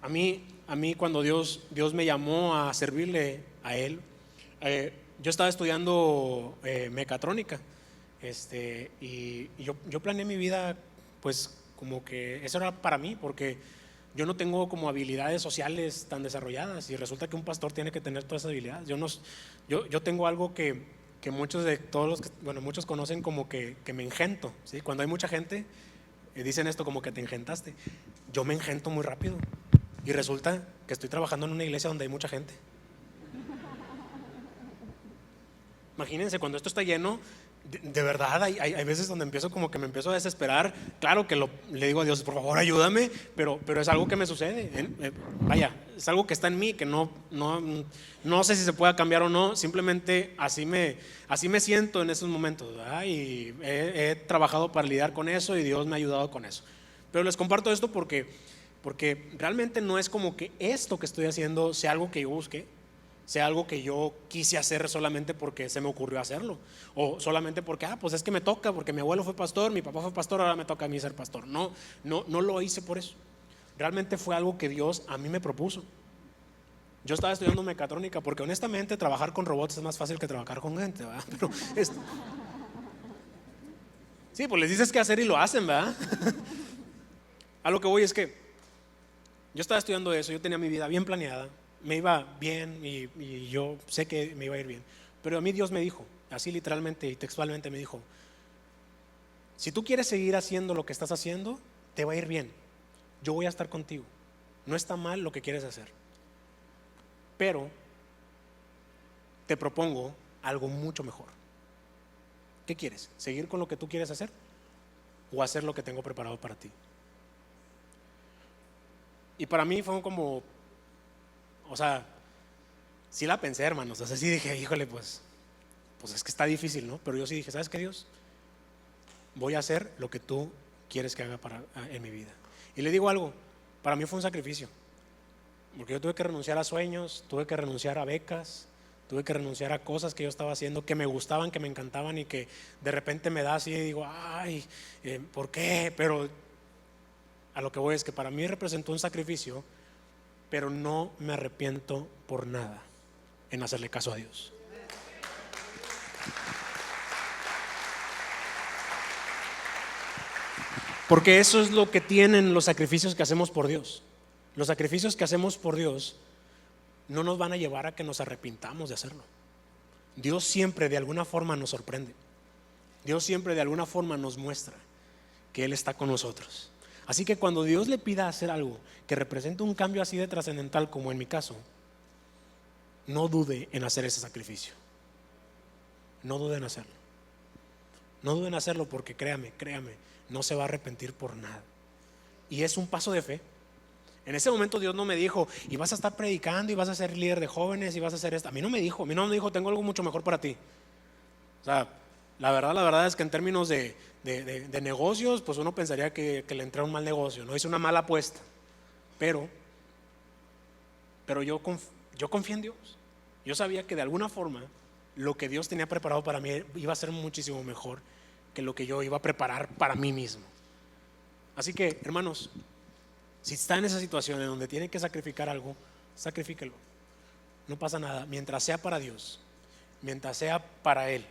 A mí cuando Dios me llamó a servirle a Él, yo estaba estudiando mecatrónica, y yo planeé mi vida pues como que eso era para mí, porque yo no tengo como habilidades sociales tan desarrolladas y resulta que un pastor tiene que tener todas esas habilidades. Yo tengo algo que muchos conocen como que me engento, ¿sí? Cuando hay mucha gente dicen esto como que te engentaste. Yo me engento muy rápido y resulta que estoy trabajando en una iglesia donde hay mucha gente. Imagínense, cuando esto está lleno, de verdad hay veces donde me empiezo a desesperar. Claro que le digo a Dios, por favor ayúdame, pero es algo que me sucede. Vaya, es algo que está en mí, que no sé si se pueda cambiar o no. Simplemente así me siento en esos momentos, ¿verdad? Y he trabajado para lidiar con eso y Dios me ha ayudado con eso. Pero les comparto esto porque realmente no es como que esto que estoy haciendo sea algo que yo busque, sea algo que yo quise hacer solamente porque se me ocurrió hacerlo, o solamente porque pues es que me toca, porque mi abuelo fue pastor, mi papá fue pastor, ahora me toca a mí ser pastor. No lo hice por eso. Realmente fue algo que Dios a mí me propuso. Yo estaba estudiando mecatrónica porque honestamente trabajar con robots es más fácil que trabajar con gente, ¿verdad? Pero sí, pues les dices qué hacer y lo hacen, ¿verdad? A lo que voy es que yo estaba estudiando eso, yo tenía mi vida bien planeada, me iba bien y yo sé que me iba a ir bien. Pero a mí Dios me dijo, así literalmente y textualmente me dijo: si tú quieres seguir haciendo lo que estás haciendo, te va a ir bien. Yo voy a estar contigo. No está mal lo que quieres hacer, pero te propongo algo mucho mejor. ¿Qué quieres? ¿Seguir con lo que tú quieres hacer o hacer lo que tengo preparado para ti? Y para mí fue como, o sea, sí la pensé, hermanos. O sea, sí dije, híjole, pues es que está difícil, ¿no? Pero yo sí dije, ¿sabes qué, Dios? Voy a hacer lo que tú quieres que haga en mi vida. Y le digo algo, para mí fue un sacrificio, porque yo tuve que renunciar a sueños, tuve que renunciar a becas, tuve que renunciar a cosas que yo estaba haciendo que me gustaban, que me encantaban y que de repente me da así y digo, ay, ¿por qué? Pero a lo que voy es que para mí representó un sacrificio, pero no me arrepiento por nada en hacerle caso a Dios. Porque eso es lo que tienen los sacrificios que hacemos por Dios. Los sacrificios que hacemos por Dios no nos van a llevar a que nos arrepintamos de hacerlo. Dios siempre de alguna forma nos sorprende. Dios siempre de alguna forma nos muestra que Él está con nosotros. Así que cuando Dios le pida hacer algo que represente un cambio así de trascendental como en mi caso, no dude en hacer ese sacrificio. No dude en hacerlo. No dude en hacerlo, porque créame, no se va a arrepentir por nada. Y es un paso de fe. En ese momento Dios no me dijo, y vas a estar predicando y vas a ser líder de jóvenes y vas a hacer esto. A mí no me dijo, tengo algo mucho mejor para ti. O sea, la verdad es que en términos de negocios, pues uno pensaría que le entró un mal negocio, no hice una mala apuesta. Pero yo confié en Dios. Yo sabía que de alguna forma lo que Dios tenía preparado para mí iba a ser muchísimo mejor que lo que yo iba a preparar para mí mismo. Así que, hermanos, si está en esa situación en donde tiene que sacrificar algo, sacrifíquelo. No pasa nada, mientras sea para Dios, mientras sea para Él,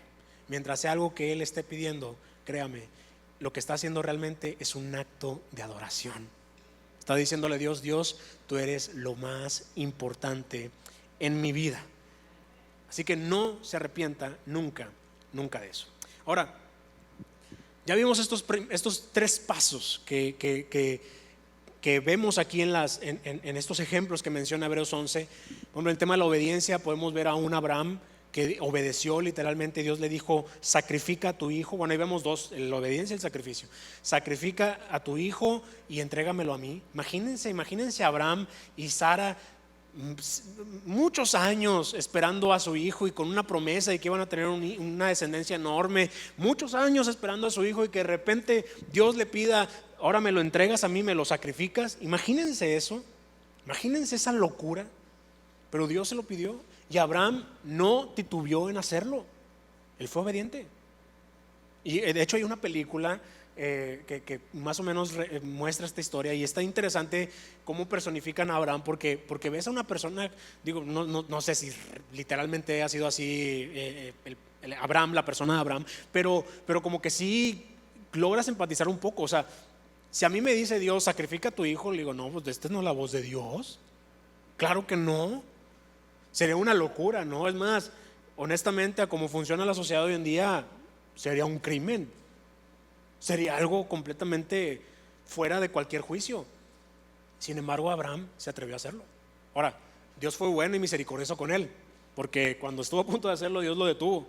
mientras sea algo que Él esté pidiendo, créame, lo que está haciendo realmente es un acto de adoración. Está diciéndole a Dios, Dios, tú eres lo más importante en mi vida. Así que no se arrepienta nunca de eso. Ahora, ya vimos estos 3 pasos que vemos aquí en estos ejemplos que menciona Hebreos 11. Bueno, el tema de la obediencia, podemos ver a un Abraham que obedeció literalmente. Dios le dijo, sacrifica a tu hijo. Bueno, ahí vemos 2, la obediencia y el sacrificio. Sacrifica a tu hijo y entrégamelo a mí. Imagínense a Abraham y Sara muchos años esperando a su hijo y con una promesa de que iban a tener una descendencia enorme, muchos años esperando a su hijo, y que de repente Dios le pida, ahora me lo entregas a mí, me lo sacrificas. Imagínense eso, imagínense esa locura. Pero Dios se lo pidió y Abraham no titubeó en hacerlo. Él fue obediente. Y de hecho hay una película que más o menos muestra esta historia, y está interesante cómo personifican a Abraham, porque ves a una persona, digo, no sé si literalmente ha sido así Abraham, la persona de Abraham, pero como que sí logras empatizar un poco. O sea, si a mí me dice Dios, sacrifica a tu hijo, le digo, no, pues esta no es la voz de Dios. Claro que no. Sería una locura, ¿no? Es más, honestamente, a cómo funciona la sociedad hoy en día, sería un crimen. Sería algo completamente fuera de cualquier juicio. Sin embargo, Abraham se atrevió a hacerlo. Ahora, Dios fue bueno y misericordioso con él, porque cuando estuvo a punto de hacerlo, Dios lo detuvo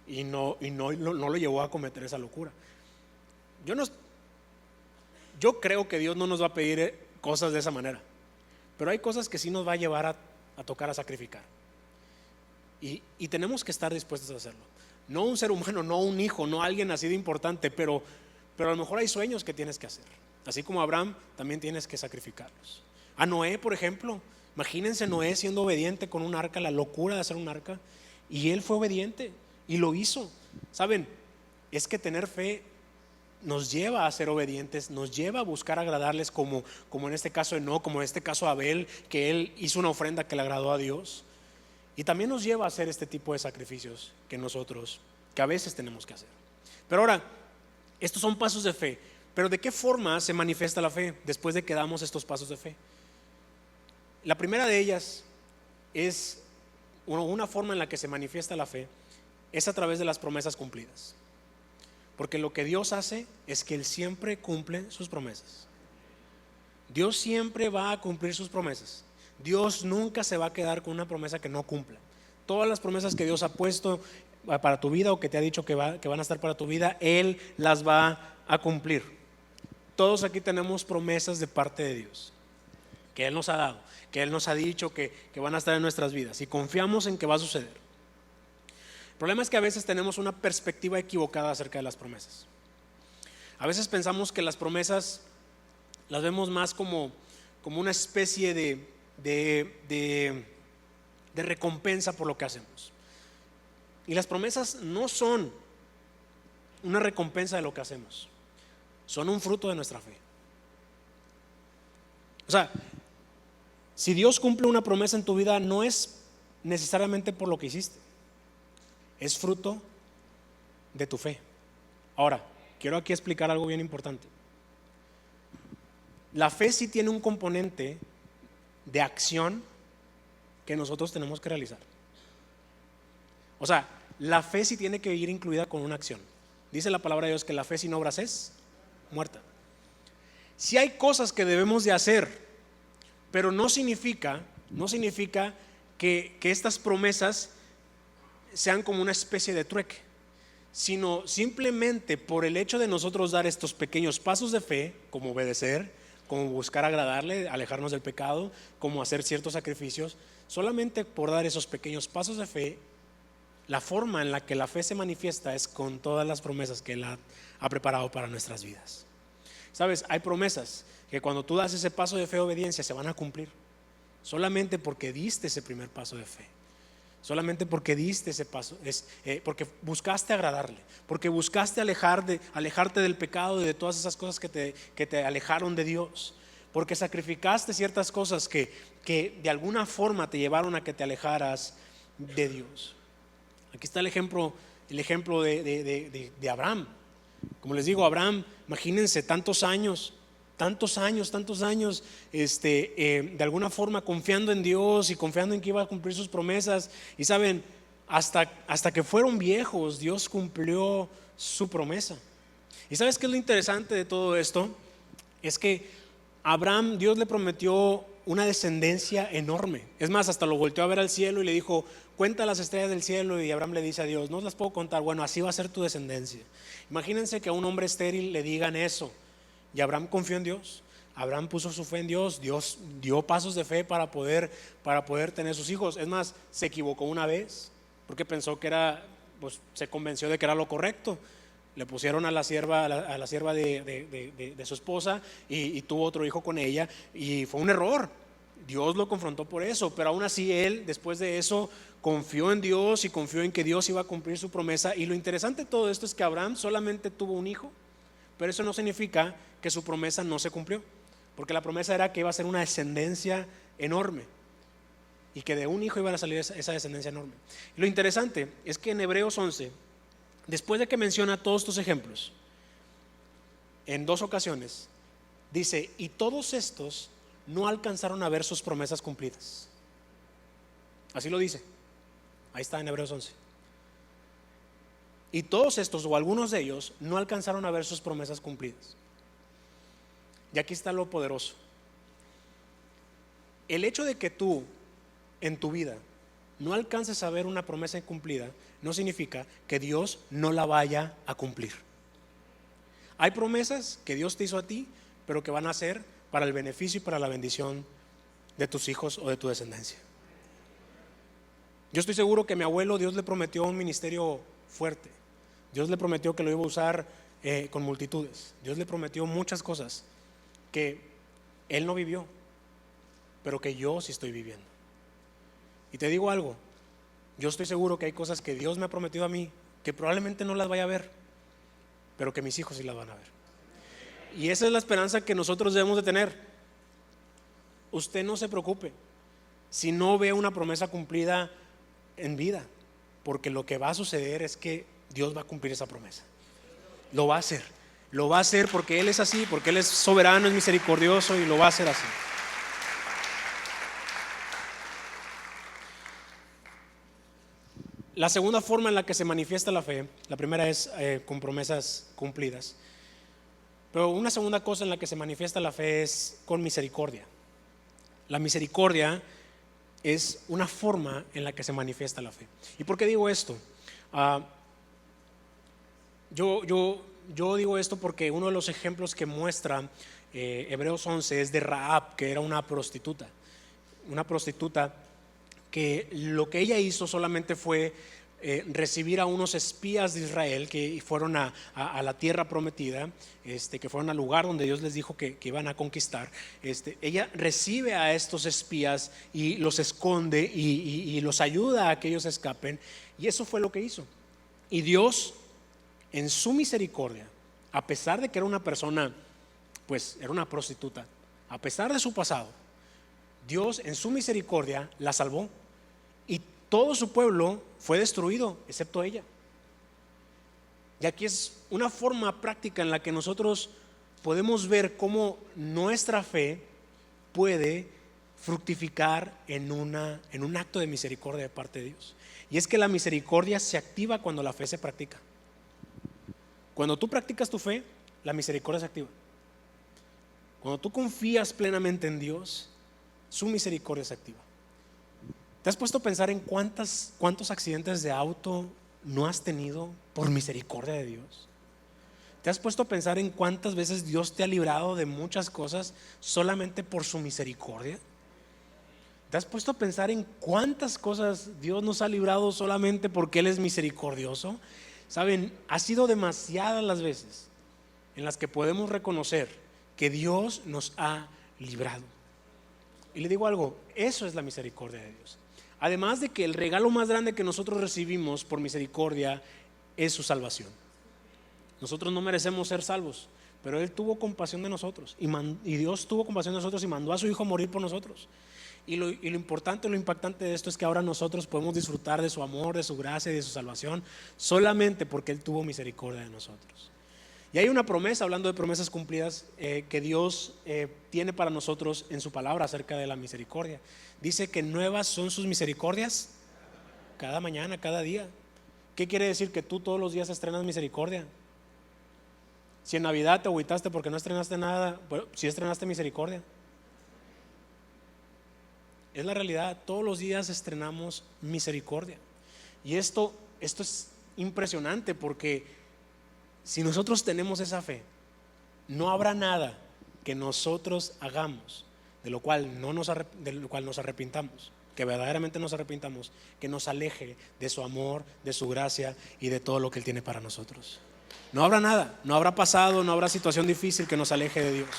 y no lo llevó a cometer esa locura. Yo creo que Dios no nos va a pedir cosas de esa manera, pero hay cosas que sí nos va a llevar a tocar a sacrificar, y tenemos que estar dispuestos a hacerlo. No un ser humano, no un hijo, no alguien así de importante, pero a lo mejor hay sueños que tienes que hacer. Así como Abraham, también tienes que sacrificarlos. A Noé, por ejemplo, imagínense Noé siendo obediente con un arca, la locura de hacer un arca, y él fue obediente y lo hizo. Saben, es que tener fe nos lleva a ser obedientes, nos lleva a buscar agradarles, como en este caso Enoc, como en este caso Abel, que él hizo una ofrenda que le agradó a Dios. Y también nos lleva a hacer este tipo de sacrificios que a veces tenemos que hacer. Pero ahora, estos son pasos de fe. Pero ¿de qué forma se manifiesta la fe después de que damos estos pasos de fe? La primera de ellas es una forma en la que se manifiesta la fe, es a través de las promesas cumplidas. Porque lo que Dios hace es que Él siempre cumple sus promesas. Dios siempre va a cumplir sus promesas. Dios nunca se va a quedar con una promesa que no cumpla. Todas las promesas que Dios ha puesto para tu vida o que te ha dicho que van a estar para tu vida, Él las va a cumplir. Todos aquí tenemos promesas de parte de Dios que Él nos ha dado, que Él nos ha dicho que van a estar en nuestras vidas y confiamos en que va a suceder. El problema es que a veces tenemos una perspectiva equivocada acerca de las promesas. A veces pensamos que las promesas las vemos más como una especie de recompensa por lo que hacemos. Y las promesas no son una recompensa de lo que hacemos, son un fruto de nuestra fe. O sea, si Dios cumple una promesa en tu vida, no es necesariamente por lo que hiciste, es fruto de tu fe. Ahora, quiero aquí explicar algo bien importante. La fe sí tiene un componente de acción que nosotros tenemos que realizar. O sea, la fe sí tiene que ir incluida con una acción. Dice la palabra de Dios que la fe sin obras es muerta. Si hay cosas que debemos de hacer, pero no significa que estas promesas sean como una especie de trueque, sino simplemente por el hecho de nosotros dar estos pequeños pasos de fe, como obedecer, como buscar agradarle, alejarnos del pecado, como hacer ciertos sacrificios, solamente por dar esos pequeños pasos de fe, la forma en la que la fe se manifiesta es con todas las promesas que Él ha preparado para nuestras vidas. Sabes, hay promesas que cuando tú das ese paso de fe, obediencia, se van a cumplir solamente porque diste ese primer paso de fe, solamente porque diste ese paso, porque buscaste agradarle, porque buscaste alejarte del pecado y de todas esas cosas que te alejaron de Dios, porque sacrificaste ciertas cosas que de alguna forma te llevaron a que te alejaras de Dios. Aquí está el ejemplo de Abraham. Como les digo, Abraham, imagínense tantos años, de alguna forma confiando en Dios y confiando en que iba a cumplir sus promesas. Y saben, hasta que fueron viejos, Dios cumplió su promesa. ¿Y sabes qué es lo interesante de todo esto? Es que Abraham, Dios le prometió una descendencia enorme. Es más, hasta lo volteó a ver al cielo y le dijo: cuenta las estrellas del cielo. Y Abraham le dice a Dios: no las puedo contar. Bueno, así va a ser tu descendencia. Imagínense que a un hombre estéril le digan eso. Y Abraham confió en Dios. Abraham puso su fe en Dios. Dios dio pasos de fe para poder tener sus hijos. Es más, se equivocó una vez porque pensó que se convenció de que era lo correcto. Le pusieron a la sierva de su esposa y tuvo otro hijo con ella, y fue un error. Dios lo confrontó por eso, pero aún así él, después de eso, confió en Dios y confió en que Dios iba a cumplir su promesa. Y lo interesante de todo esto es que Abraham solamente tuvo un hijo, pero eso no significa que su promesa no se cumplió, porque la promesa era que iba a ser una descendencia enorme y que de un hijo iba a salir esa descendencia enorme. Y lo interesante es que en Hebreos 11, después de que menciona todos estos ejemplos, en dos ocasiones dice: y todos estos no alcanzaron a ver sus promesas cumplidas. Así lo dice, ahí está en Hebreos 11. Y todos estos, o algunos de ellos, no alcanzaron a ver sus promesas cumplidas. Y aquí está lo poderoso. El hecho de que tú en tu vida no alcances a ver una promesa incumplida no significa que Dios no la vaya a cumplir. Hay promesas que Dios te hizo a ti, pero que van a ser para el beneficio y para la bendición de tus hijos o de tu descendencia. Yo estoy seguro que a mi abuelo Dios le prometió un ministerio fuerte. Dios le prometió que lo iba a usar con multitudes. Dios le prometió muchas cosas que él no vivió, pero que yo sí estoy viviendo. Y te digo algo, yo estoy seguro que hay cosas que Dios me ha prometido a mí que probablemente no las vaya a ver, pero que mis hijos sí las van a ver. Y esa es la esperanza que nosotros debemos de tener. Usted no se preocupe si no ve una promesa cumplida en vida, porque lo que va a suceder es que Dios va a cumplir esa promesa. Lo va a hacer porque Él es así, porque Él es soberano, es misericordioso y lo va a hacer así. La segunda forma en la que se manifiesta la fe, la primera es con promesas cumplidas, pero una segunda cosa en la que se manifiesta la fe es con misericordia. La misericordia es una forma en la que se manifiesta la fe. ¿Y por qué digo esto? Yo digo esto porque uno de los ejemplos que muestra Hebreos 11 es de Rahab, que era una prostituta que lo que ella hizo solamente fue recibir a unos espías de Israel que fueron a la tierra prometida, que fueron al lugar donde Dios les dijo que iban a conquistar. Ella recibe a estos espías y los esconde y los ayuda a que ellos escapen, y eso fue lo que hizo. Y Dios, en su misericordia, a pesar de que era una persona, pues era una prostituta, a pesar de su pasado, Dios en su misericordia la salvó, y todo su pueblo fue destruido excepto ella. Y aquí es una forma práctica en la que nosotros podemos ver cómo nuestra fe puede fructificar en un acto de misericordia de parte de Dios. Y es que la misericordia se activa cuando la fe se practica. Cuando tú practicas tu fe, la misericordia se activa. Cuando tú confías plenamente en Dios, su misericordia se activa. ¿Te has puesto a pensar en cuántos accidentes de auto no has tenido por misericordia de Dios? ¿Te has puesto a pensar en cuántas veces Dios te ha librado de muchas cosas solamente por su misericordia? ¿Te has puesto a pensar en cuántas cosas Dios nos ha librado solamente porque Él es misericordioso? Saben, ha sido demasiadas las veces en las que podemos reconocer que Dios nos ha librado. Y le digo algo, eso es la misericordia de Dios. Además de que el regalo más grande que nosotros recibimos por misericordia es su salvación. Nosotros no merecemos ser salvos, pero Él tuvo compasión de nosotros, y Dios tuvo compasión de nosotros y mandó a su Hijo a morir por nosotros. Y lo importante, lo impactante de esto es que ahora nosotros podemos disfrutar de su amor, de su gracia y de su salvación solamente porque Él tuvo misericordia de nosotros. Y hay una promesa, hablando de promesas cumplidas, que Dios tiene para nosotros en su palabra acerca de la misericordia. Dice que nuevas son sus misericordias cada mañana, cada día. ¿Qué quiere decir? Que tú todos los días estrenas misericordia. Si en Navidad te agüitaste porque no estrenaste nada, bueno, si estrenaste misericordia. Es la realidad, todos los días estrenamos misericordia. Y esto es impresionante, porque si nosotros tenemos esa fe, no habrá nada que nosotros hagamos de lo cual nos arrepintamos, que verdaderamente nos arrepintamos, que nos aleje de su amor, de su gracia y de todo lo que Él tiene para nosotros. No habrá nada, no habrá pasado, no habrá situación difícil que nos aleje de Dios.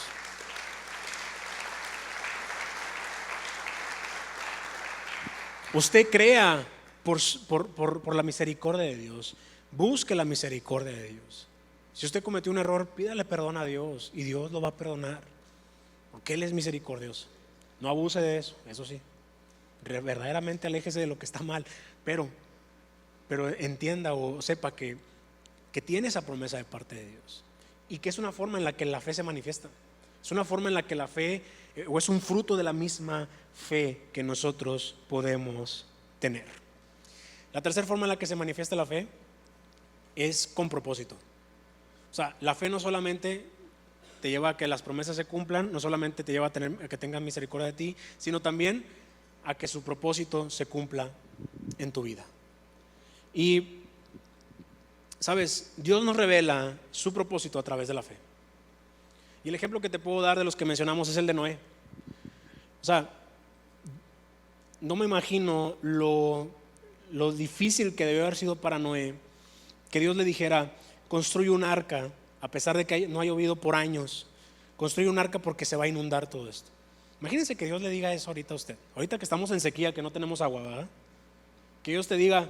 Usted crea por la misericordia de Dios, busque la misericordia de Dios. Si usted cometió un error, pídale perdón a Dios y Dios lo va a perdonar, porque Él es misericordioso. No abuse de eso, eso sí, verdaderamente aléjese de lo que está mal, pero entienda o sepa que tiene esa promesa de parte de Dios, y que es una forma en la que la fe se manifiesta. Es una forma en la que la fe, o es un fruto de la misma fe que nosotros podemos tener. La tercera forma en la que se manifiesta la fe es con propósito. O sea, la fe no solamente te lleva a que las promesas se cumplan, no solamente te lleva a que tengan misericordia de ti, sino también a que su propósito se cumpla en tu vida. Y sabes, Dios nos revela su propósito a través de la fe. Y el ejemplo que te puedo dar de los que mencionamos es el de Noé. O sea, no me imagino lo difícil que debió haber sido para Noé que Dios le dijera: construye un arca, a pesar de que no ha llovido por años, construye un arca porque se va a inundar todo esto. Imagínense que Dios le diga eso ahorita a usted, ahorita que estamos en sequía, que no tenemos agua, ¿verdad? Que Dios te diga: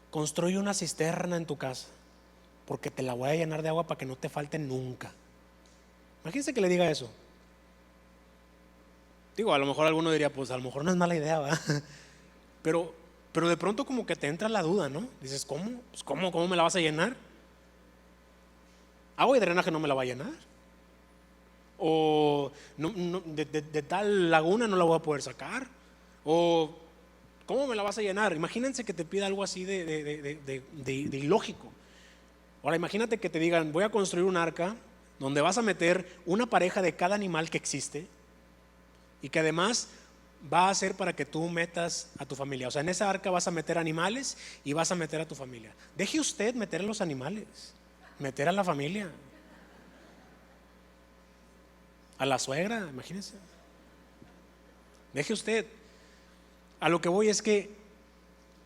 construye una cisterna en tu casa porque te la voy a llenar de agua para que no te falte nunca. Imagínense que le diga eso. Digo, a lo mejor alguno diría, pues a lo mejor no es mala idea, ¿verdad? Pero de pronto como que te entra la duda, ¿no? Dices, ¿cómo? Pues ¿cómo me la vas a llenar? Agua y drenaje no me la va a llenar. O de tal laguna no la voy a poder sacar. O ¿cómo me la vas a llenar? Imagínense que te pida algo así de ilógico. Ahora imagínate que te digan, voy a construir un arca donde vas a meter una pareja de cada animal que existe y que además va a ser para que tú metas a tu familia. O sea, en esa arca vas a meter animales y vas a meter a tu familia. Deje usted meter a los animales, meter a la familia, a la suegra, imagínense. Deje usted. A lo que voy es que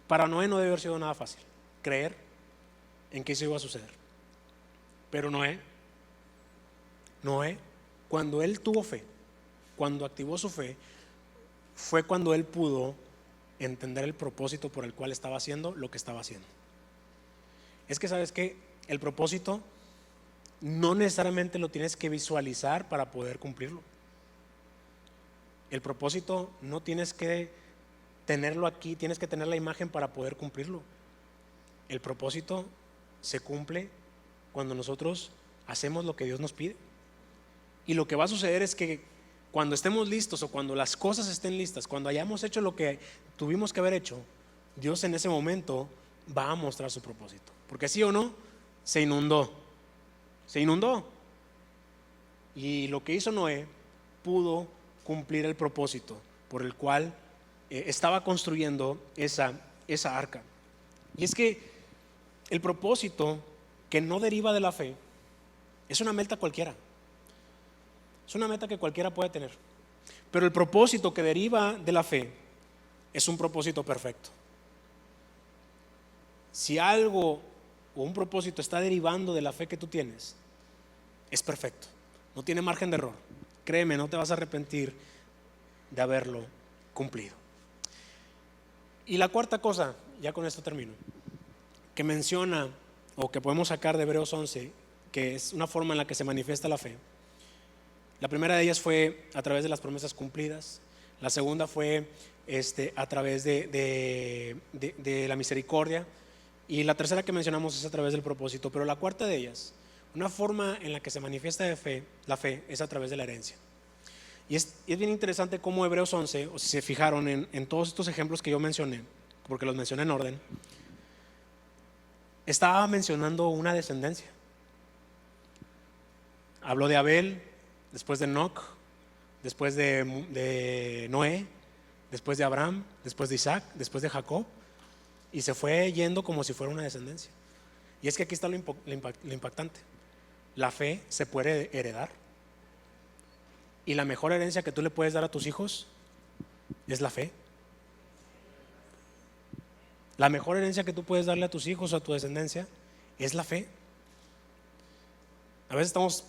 para Noé no debe haber sido nada fácil creer en que eso iba a suceder. Pero Noé, cuando él tuvo fe, cuando activó su fe, fue cuando él pudo entender el propósito por el cual estaba haciendo lo que estaba haciendo. Es que sabes que el propósito no necesariamente lo tienes que visualizar para poder cumplirlo. El propósito no tienes que tenerlo aquí, tienes que tener la imagen para poder cumplirlo. El propósito se cumple cuando nosotros hacemos lo que Dios nos pide. Y lo que va a suceder es que cuando estemos listos o cuando las cosas estén listas, cuando hayamos hecho lo que tuvimos que haber hecho, Dios en ese momento va a mostrar su propósito. Porque sí o no, se inundó. Y lo que hizo Noé pudo cumplir el propósito por el cual estaba construyendo esa arca. Y es que el propósito que no deriva de la fe es una meta cualquiera. Es una meta que cualquiera puede tener. Pero el propósito que deriva de la fe es un propósito perfecto. Si algo o un propósito está derivando de la fe que tú tienes, es perfecto. No tiene margen de error. Créeme, no te vas a arrepentir de haberlo cumplido. Y la cuarta cosa, ya con esto termino, que menciona o que podemos sacar de Hebreos 11, que es una forma en la que se manifiesta la fe. La primera de ellas fue a través de las promesas cumplidas. La segunda fue a través de la misericordia. Y la tercera que mencionamos es a través del propósito. Pero la cuarta de ellas, una forma en la que se manifiesta la fe es a través de la herencia. Y es bien interesante cómo Hebreos 11, o si se fijaron en todos estos ejemplos que yo mencioné, porque los mencioné en orden, estaba mencionando una descendencia. Habló de Abel, después de Enoc, después de Noé, después de Abraham, después de Isaac, después de Jacob, y se fue yendo como si fuera una descendencia. Y es que aquí está lo impactante. La fe se puede heredar. Y la mejor herencia que tú le puedes dar a tus hijos es la fe. La mejor herencia que tú puedes darle a tus hijos o a tu descendencia es la fe. A veces estamos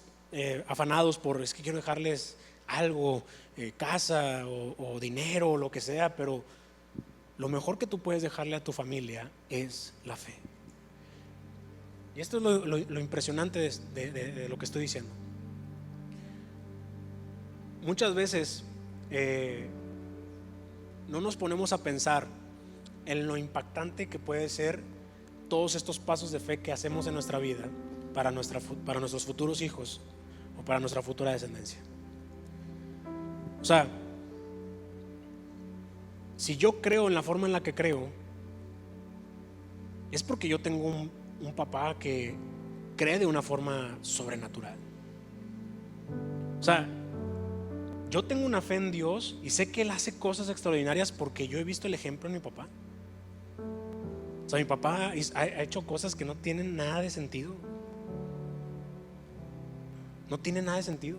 afanados por, es que quiero dejarles algo, casa o dinero o lo que sea, pero lo mejor que tú puedes dejarle a tu familia es la fe. Y esto es lo impresionante de lo que estoy diciendo. Muchas veces no nos ponemos a pensar en lo impactante que puede ser todos estos pasos de fe que hacemos en nuestra vida para nuestros futuros hijos o para nuestra futura descendencia. O sea, si yo creo en la forma en la que creo, es porque yo tengo un papá que cree de una forma sobrenatural. O sea, yo tengo una fe en Dios y sé que Él hace cosas extraordinarias porque yo he visto el ejemplo en mi papá. O sea, mi papá ha hecho cosas que no tienen nada de sentido. No tiene nada de sentido.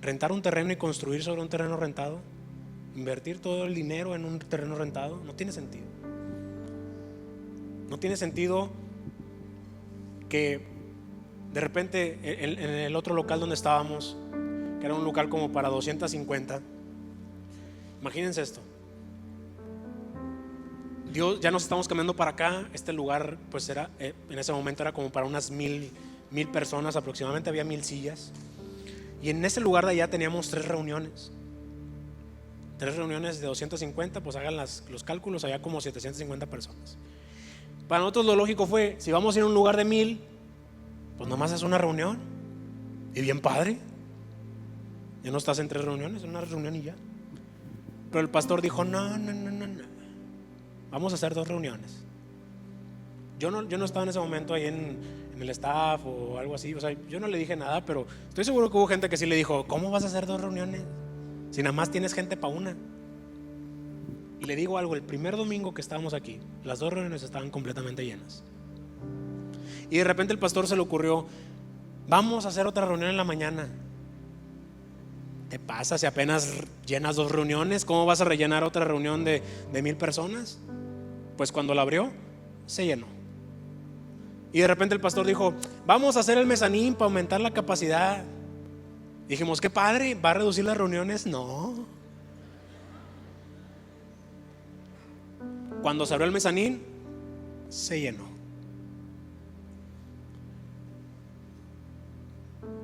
Rentar un terreno y construir sobre un terreno rentado, invertir todo el dinero en un terreno rentado, no tiene sentido. No tiene sentido que de repente en el otro local donde estábamos, que era un local como para 250, imagínense esto. Dios, ya nos estamos cambiando para acá. Este lugar pues era, en ese momento era como para unas 1000 personas aproximadamente, había 1000 sillas. Y en ese lugar de allá teníamos 3 reuniones de 250, pues hagan los cálculos, había como 750 personas. Para nosotros lo lógico fue, si vamos a ir a un lugar de 1000, pues nomás es una reunión. Y bien padre, ya no estás en 3 reuniones, en una reunión y ya. Pero el pastor dijo, no. vamos a hacer 2 reuniones. Yo no estaba en ese momento ahí en el staff o algo así, o sea, yo no le dije nada, pero estoy seguro que hubo gente que sí le dijo, ¿cómo vas a hacer 2 reuniones si nada más tienes gente para una? Y le digo algo, el primer domingo que estábamos aquí, las 2 reuniones estaban completamente llenas. Y de repente el pastor se le ocurrió, vamos a hacer otra reunión en la mañana. ¿Te pasa si apenas llenas 2 reuniones? ¿Cómo vas a rellenar otra reunión de 1000 personas? Pues cuando la abrió, se llenó. Y de repente el pastor dijo, vamos a hacer el mezanín para aumentar la capacidad. Dijimos, qué padre, ¿va a reducir las reuniones? No. Cuando se abrió el mezanín, se llenó.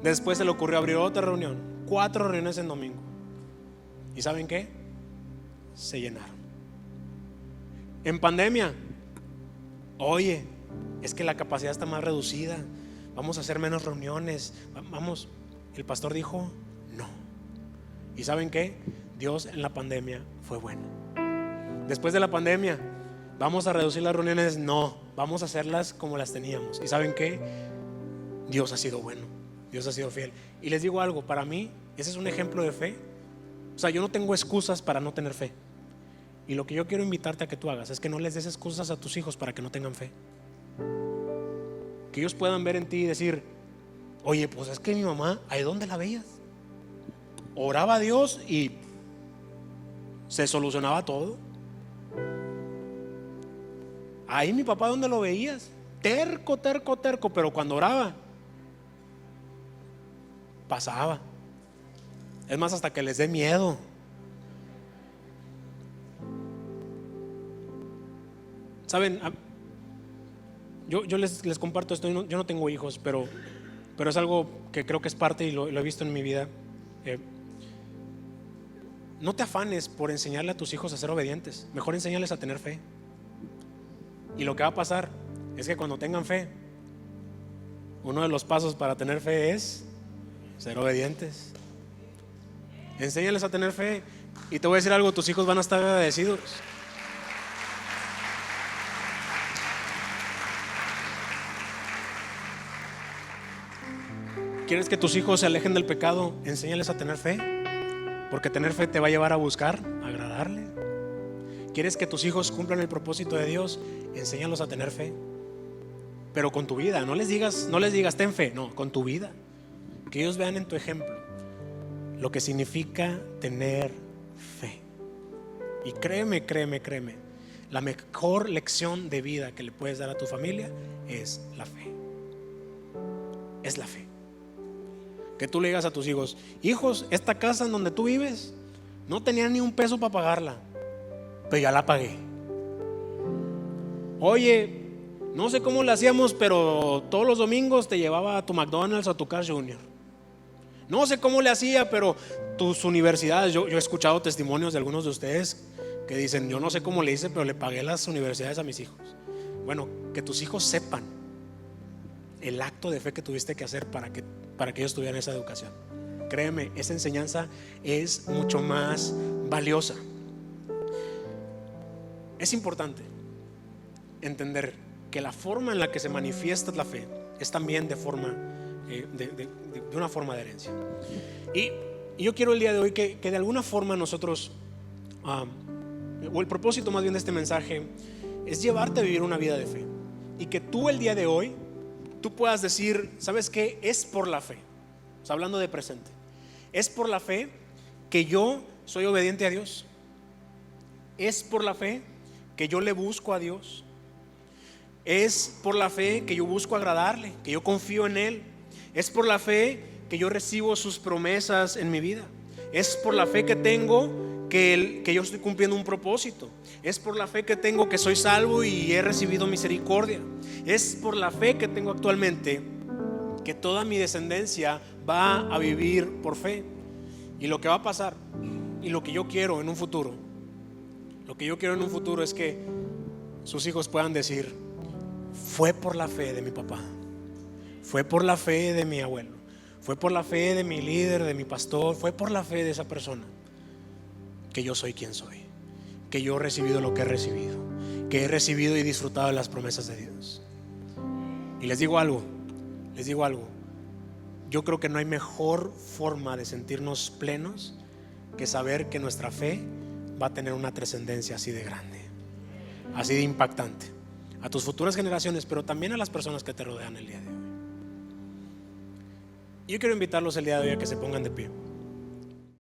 Después se le ocurrió abrir otra reunión, 4 reuniones en domingo. ¿Y saben qué? Se llenaron. En pandemia, oye, es que la capacidad está más reducida, vamos a hacer menos reuniones, vamos. El pastor dijo no. ¿Y saben qué? Dios en la pandemia fue bueno. Después de la pandemia, vamos a reducir las reuniones, no, vamos a hacerlas como las teníamos. ¿Y saben qué? Dios ha sido bueno, Dios ha sido fiel. Y les digo algo, para mí ese es un ejemplo de fe. O sea, yo no tengo excusas para no tener fe. Y lo que yo quiero invitarte a que tú hagas es que no les des excusas a tus hijos para que no tengan fe. Que ellos puedan ver en ti y decir, oye, pues es que mi mamá, ¿ahí dónde la veías? Oraba a Dios y se solucionaba todo. Ahí mi papá, ¿dónde lo veías? Terco, pero cuando oraba, pasaba. Es más, hasta que les dé miedo. Saben, yo les comparto esto. Yo no tengo hijos, pero es algo que creo que es parte y lo he visto en mi vida. No te afanes por enseñarle a tus hijos a ser obedientes. Mejor enséñales a tener fe. Y lo que va a pasar es que cuando tengan fe, uno de los pasos para tener fe es ser obedientes. Enséñales a tener fe. Y te voy a decir algo, tus hijos van a estar agradecidos. ¿Quieres que tus hijos se alejen del pecado? Enséñales a tener fe, porque tener fe te va a llevar a buscar agradarle. ¿Quieres que tus hijos cumplan el propósito de Dios? Enséñalos a tener fe, pero con tu vida. No les digas ten fe, no, con tu vida. Que ellos vean en tu ejemplo lo que significa tener fe. Y créeme, la mejor lección de vida que le puedes dar a tu familia es la fe. Es la fe. Que tú le digas a tus hijos, hijos, esta casa en donde tú vives no tenía ni un peso para pagarla, pero ya la pagué. Oye, no sé cómo le hacíamos, pero todos los domingos te llevaba a tu McDonald's o a tu Carl's Jr. No sé cómo le hacía, pero tus universidades, yo he escuchado testimonios de algunos de ustedes que dicen, yo no sé cómo le hice, pero le pagué las universidades a mis hijos. Bueno, que tus hijos sepan el acto de fe que tuviste que hacer para que ellos tuvieran esa educación. Créeme, esa enseñanza es mucho más valiosa. Es importante entender que la forma en la que se manifiesta la fe es también de una forma de herencia. Y yo quiero el día de hoy que de alguna forma nosotros, o el propósito más bien de este mensaje, es llevarte a vivir una vida de fe. Y que tú el día de hoy tú puedas decir, ¿sabes qué? Es por la fe. O sea, hablando de presente, es por la fe que yo soy obediente a Dios. Es por la fe que yo le busco a Dios. Es por la fe que yo busco agradarle, que yo confío en Él. Es por la fe que yo recibo sus promesas en mi vida. Es por la fe que tengo que yo estoy cumpliendo un propósito. Es por la fe que tengo que soy salvo y he recibido misericordia. Es por la fe que tengo actualmente que toda mi descendencia va a vivir por fe. Y lo que va a pasar y lo que yo quiero en un futuro, es que sus hijos puedan decir, fue por la fe de mi papá, fue por la fe de mi abuelo, fue por la fe de mi líder, de mi pastor, fue por la fe de esa persona que yo soy quien soy, que yo he recibido lo que he recibido. que he recibido y disfrutado de las promesas de Dios. Y les digo algo, yo creo que no hay mejor forma de sentirnos plenos que saber que nuestra fe va a tener una trascendencia así de grande, así de impactante a tus futuras generaciones, pero también a las personas que te rodean el día de hoy. Yo quiero invitarlos el día de hoy a que se pongan de pie.